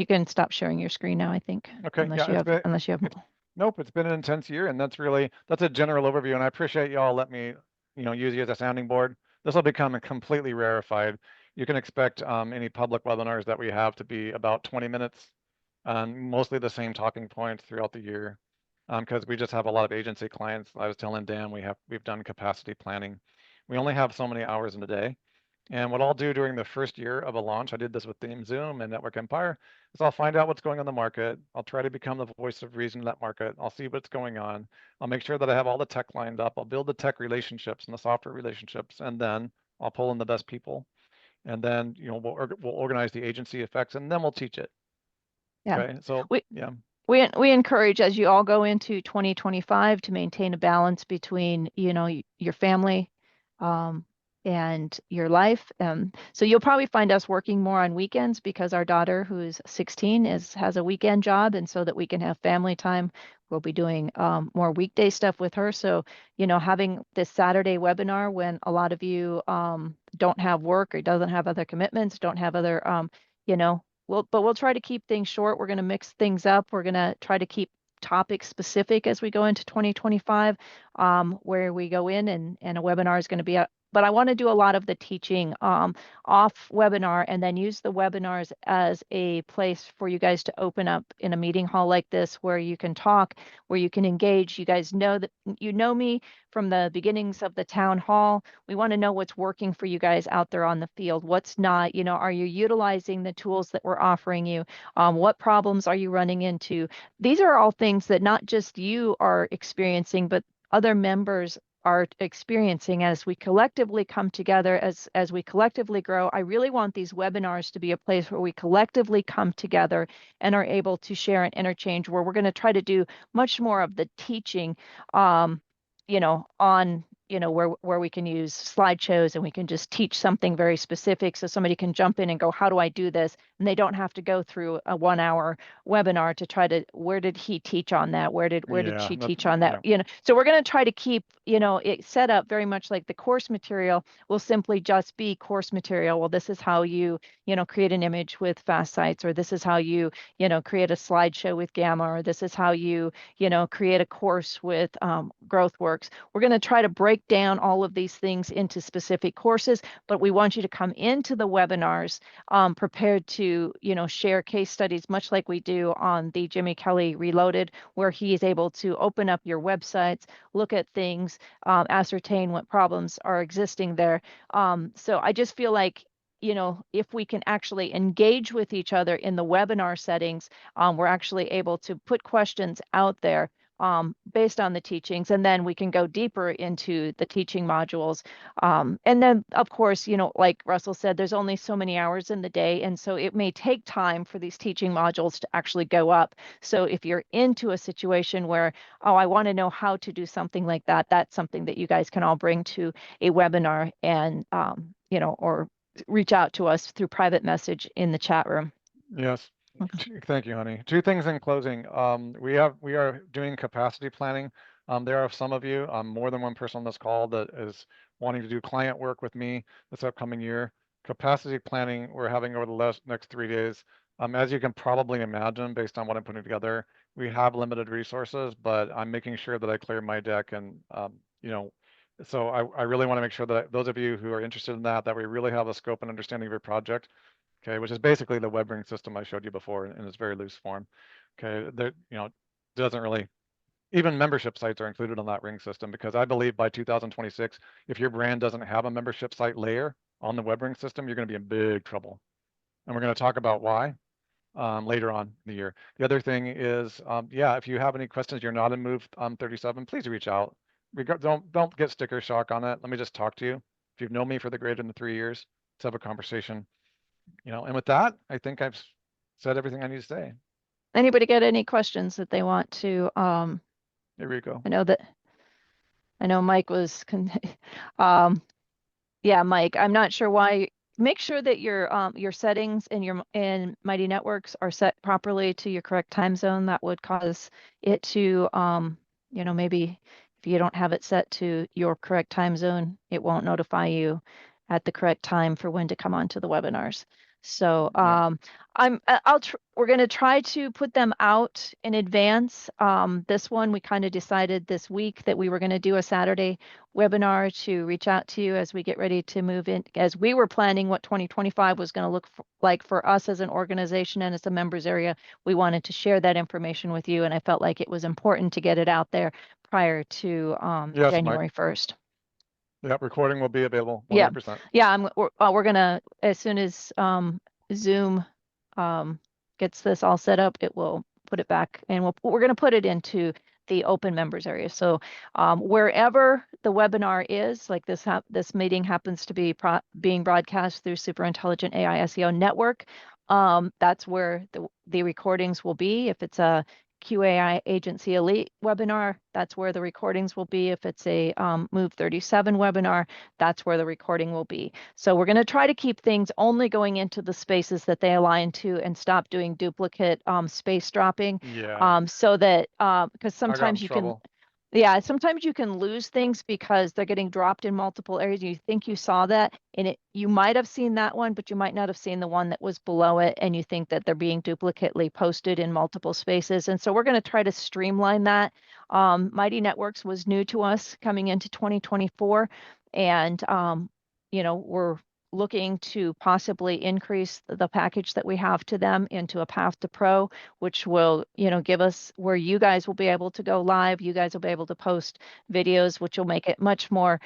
can stop sharing your screen now, I think, Okay, yeah, unless you have it's nope, it's been an intense year, and that's a general overview, and I appreciate y'all let me, use you as a sounding board. This will become completely rarefied. You can expect any public webinars that we have to be about 20 minutes, mostly the same talking points throughout the year, because we just have a lot of agency clients. I was telling Dan we've done capacity planning. We only have so many hours in a day. And what I'll do during the first year of a launch, I did this with Theme Zoom and Network Empire, is I'll find out what's going on in the market. I'll try to become the voice of reason in that market. I'll see what's going on. I'll make sure that I have all the tech lined up. I'll build the tech relationships and the software relationships, and then I'll pull in the best people. And then, we'll organize the agency effects, and then we'll teach it. Yeah. Okay. So, We yeah. we encourage, as you all go into 2025, to maintain a balance between, you know, your family, and your life. So you'll probably find us working more on weekends because our daughter, who's 16, has a weekend job, and so that we can have family time, we'll be doing more weekday stuff with her. So, you know, having this Saturday webinar when a lot of you don't have work or doesn't have other commitments, don't have other, you know, we'll try to keep things short. We're going to mix things up. We're going to try to keep topic specific as we go into 2025, where we go in and a webinar is going to be but I want to do a lot of the teaching off webinar, and then use the webinars as a place for you guys to open up in a meeting hall like this, where you can talk, where you can engage. You guys know that you know me from the beginnings of the town hall. We want to know what's working for you guys out there on the field, what's not. You know, are you utilizing the tools that we're offering you? What problems are you running into? These are all things that not just you are experiencing, but other members are experiencing as we collectively come together, as we collectively grow. I really want these webinars to be a place where we collectively come together and are able to share and interchange, where we're going to try to do much more of the teaching, you know, on, you know, where we can use slideshows and we can just teach something very specific, so somebody can jump in and go, how do I do this? And they don't have to go through a 1 hour webinar to try to, where did he teach on that? Where did she teach on that? Yeah. You know, so we're going to try to keep, you know, it set up very much like the course material will simply just be course material. Well, this is how you know, create an image with fast sites, or this is how you know, create a slideshow with Gamma, or this is how you know, create a course with GrowthWorks. We're going to try to break down all of these things into specific courses, but we want you to come into the webinars prepared to, you know, share case studies, much like we do on the Jimmy Kelley Reloaded, where he is able to open up your websites, look at things, ascertain what problems are existing there. So I just feel like, you know, if we can actually engage with each other in the webinar settings, we're actually able to put questions out there based on the teachings, and then we can go deeper into the teaching modules. And then, of course, you know, like Russell said, there's only so many hours in the day, and so it may take time for these teaching modules to actually go up. So if you're into a situation where, oh, I want to know how to do something like that, that's something that you guys can all bring to a webinar, and, you know, or reach out to us through private message in the chat room. Yes. Okay. Thank you, honey. Two things in closing. We are doing capacity planning. There are some of you, more than one person on this call, that is wanting to do client work with me this upcoming year. Capacity planning we're having over the next 3 days. As you can probably imagine, based on what I'm putting together, we have limited resources, but I'm making sure that I clear my deck, and you know, so I really want to make sure that those of you who are interested in that we really have a scope and understanding of your project. Okay, which is basically the web ring system I showed you before in its very loose form. Okay, there, you know, doesn't really, even membership sites are included on that ring system, because I believe by 2026, if your brand doesn't have a membership site layer on the web ring system, you're going to be in big trouble. And we're going to talk about why later on in the year. The other thing is, yeah, if you have any questions, you're not in Move 37, please reach out. Don't get sticker shock on it. Let me just talk to you. If you've known me for the greater than 3 years, let's have a conversation. You know, and with that, I think I've said everything I need to say. Anybody got any questions that they want to, Here we go. I know Mike was, yeah, Mike, I'm not sure why. Make sure that your settings and Mighty Networks are set properly to your correct time zone. That would cause it to, you know, maybe if you don't have it set to your correct time zone, it won't notify you at the correct time for when to come onto the webinars. So Yeah. we're going to try to put them out in advance. This one, we kind of decided this week that we were going to do a Saturday webinar to reach out to you as we get ready to move in, as we were planning what 2025 was going to look like for us as an organization and as a members area. We wanted to share that information with you, and I felt like it was important to get it out there prior to Yes, January 1st. Yeah, recording will be available 100%. Yeah, we're gonna, as soon as Zoom gets this all set up, it will put it back, and we're gonna put it into the open members area. So wherever the webinar is, like this meeting happens to be being broadcast through Super Intelligent AI SEO Network, that's where the recordings will be. If it's a QAI Agency Elite webinar, that's where the recordings will be. If it's a Move 37 webinar, that's where the recording will be. So we're going to try to keep things only going into the spaces that they align to, and stop doing duplicate space dropping. Yeah. So that because sometimes you trouble. Yeah, sometimes you can lose things because they're getting dropped in multiple areas. You think you saw that, and you might have seen that one, but you might not have seen the one that was below it, and you think that they're being duplicately posted in multiple spaces. And so we're going to try to streamline that. Mighty Networks was new to us coming into 2024, and we're looking to possibly increase the package that we have to them into a path to pro, which will, give us where you guys will be able to go live. You guys will be able to post videos, which will make it much more,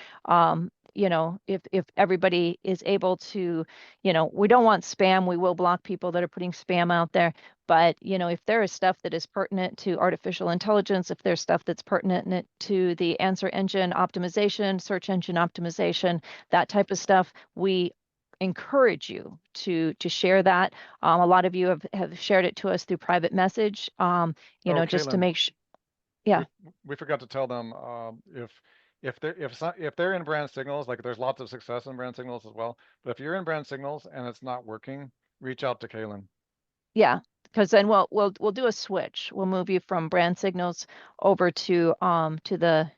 if everybody is able to, we don't want spam. We will block people that are putting spam out there. But, if there is stuff that is pertinent to artificial intelligence, if there's stuff that's pertinent to the answer engine optimization, search engine optimization, that type of stuff, we encourage you to share that. A lot of you have shared it to us through private message, just to Caitlin, make sure. Yeah. We forgot to tell them if they're in brand signals, like there's lots of success in brand signals as well. But if you're in brand signals and it's not working, reach out to Caitlin. Yeah, because then we'll do a switch. We'll move you from brand signals over to the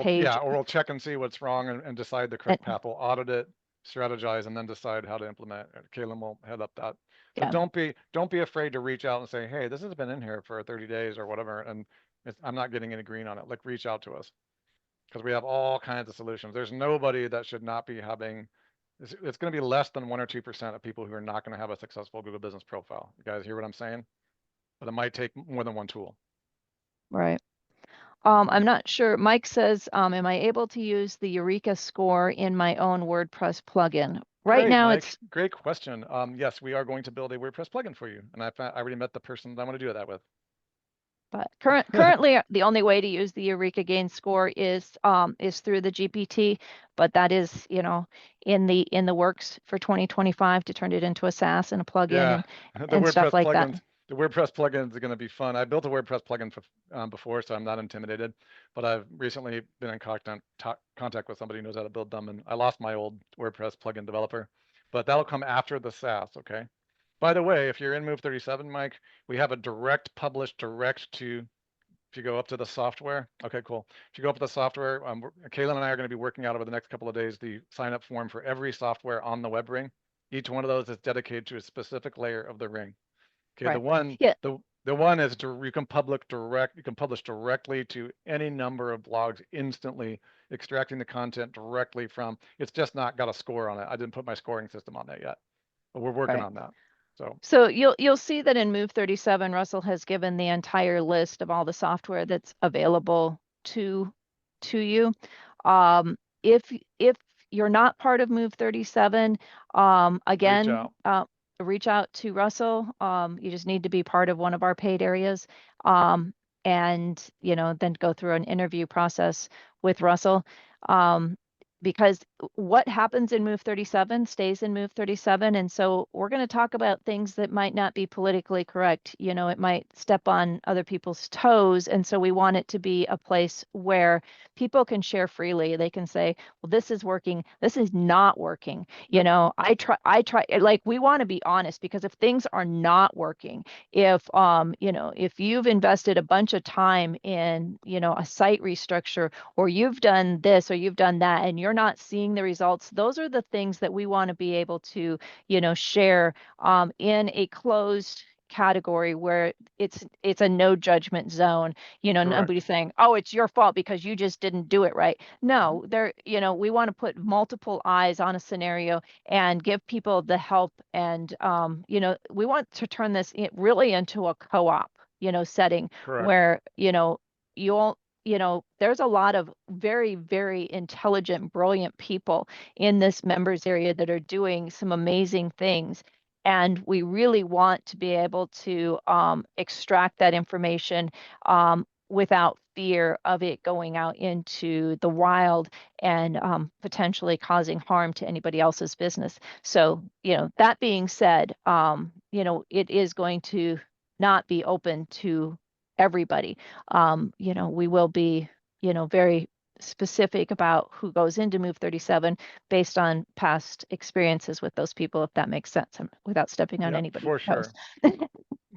page. Or we'll check and see what's wrong and decide the correct path. We'll audit it, strategize, and then decide how to implement it. Caitlin will head up that. But don't be afraid to reach out and say, hey, this has been in here for 30 days or whatever, and I'm not getting any green on it. Like, reach out to us, because we have all kinds of solutions. There's nobody that should not be having. It's going to be less than 1 or 2% of people who are not going to have a successful Google business profile. You guys hear what I'm saying? But it might take more than one tool. Right. I'm not sure. Mike says, am I able to use the Eureka score in my own WordPress plugin? Right now, Mike. it's Great question. Yes, we are going to build a WordPress plugin for you, and I already met the person that I want to do that with. But currently, the only way to use the Eureka Gain score is through the GPT. But that is, in the works for 2025 to turn it into a SaaS and a plugin and stuff like that. The WordPress plugins are going to be fun. I built a WordPress plugin before, so I'm not intimidated. But I've recently been in contact with somebody who knows how to build them, and I lost my old WordPress plugin developer. But that'll come after the SaaS, okay? By the way, if you're in Move 37, Mike, we have a direct publish direct to. If you go up to the software, okay, cool. If you go up to the software, Caitlin and I are going to be working out over the next couple of days the sign up form for every software on the web ring. Each one of those is dedicated to a specific layer of the ring. Okay, right. the one is you can publish directly to any number of blogs instantly, extracting the content directly from. It's just not got a score on it. I didn't put my scoring system on that yet, but we're working on that. So you'll see that in Move 37, Russell has given the entire list of all the software that's available to you. If you're not part of Move 37, again, reach out to Russell. You just need to be part of one of our paid areas, and then go through an interview process with Russell. Because what happens in Move 37 stays in Move 37. And so we're going to talk about things that might not be politically correct. It might step on other people's toes. And so we want it to be a place where people can share freely. They can say, well, this is working. This is not working. I try, like, we want to be honest, because if things are not working, if you've invested a bunch of time in, a site restructure, or you've done this or you've done that, and you're not seeing the results, those are the things that we want to be able to, share in a closed category where it's a no judgment zone. Nobody's saying, oh, it's your fault because you just didn't do it right. No, we want to put multiple eyes on a scenario and give people the help. And we want to turn this really into a co-op setting. Correct. Where there's a lot of very, very intelligent, brilliant people in this members area that are doing some amazing things. And we really want to be able to extract that information without fear of it going out into the wild and potentially causing harm to anybody else's business. So, that being said, it is going to not be open to everybody. We will be, very specific about who goes into Move 37 based on past experiences with those people, if that makes sense, without stepping on anybody's toes. For sure.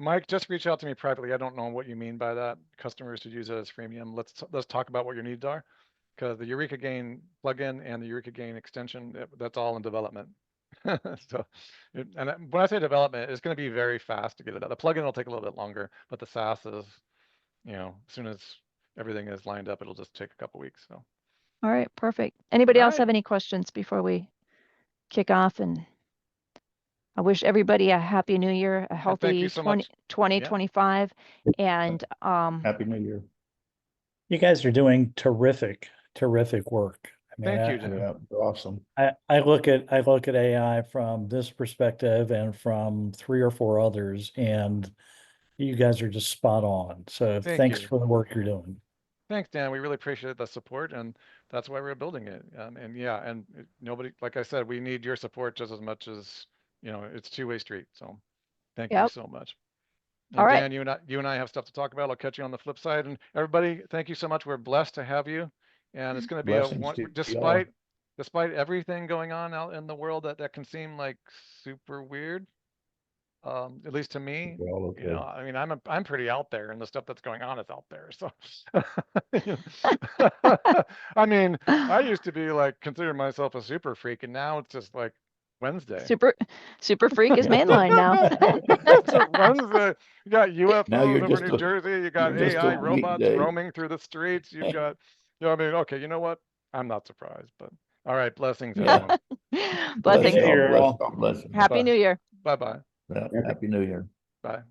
Mike, just reach out to me privately. I don't know what you mean by that. Customers should use it as freemium. Let's talk about what your needs are, because the Eureka Gain plugin and the Eureka Gain extension, that's all in development. So, when I say development, it's going to be very fast to get it out. The plugin will take a little bit longer, but the SaaS is, as soon as everything is lined up, it'll just take a couple weeks. So. All right, perfect. Anybody All else right. have any questions before we kick off? And I wish everybody a happy new year, a And thank you healthy so much. 2025. And Happy New Year. You guys are doing terrific work. I mean, Thank you, Jim. Yeah, awesome. I look at AI from this perspective and from 3 or 4 others, and you guys are just spot on. So Thank thanks you. for the work you're doing. Thanks, Dan. We really appreciate the support, and that's why we're building it. And nobody, like I said, we need your support just as much as, it's a two-way street. So thank you so much. And all right. Dan, you and I have stuff to talk about. I'll catch you on the flip side. And everybody, thank you so much. We're blessed to have you. And it's going to be Blessings to y'all. despite everything going on out in the world that can seem like super weird. At least to me, We're all okay. I mean, I'm pretty out there, and the stuff that's going on is out there. So, I mean, I used to be like consider myself a super freak, and now it's just like Wednesday. Super freak is mainline now. It's just Wednesday. You got Now you're UFOs over just New Jersey. You got you're just a AI robots weekday. roaming through the streets. You've got, I mean, okay, you know what? I'm not surprised, but all right, blessings, Yeah. everyone. Blessings. Happy New Year, Bless, all. God bless you. Happy New Year. Bye-bye. Yeah, Happy New Year. Bye.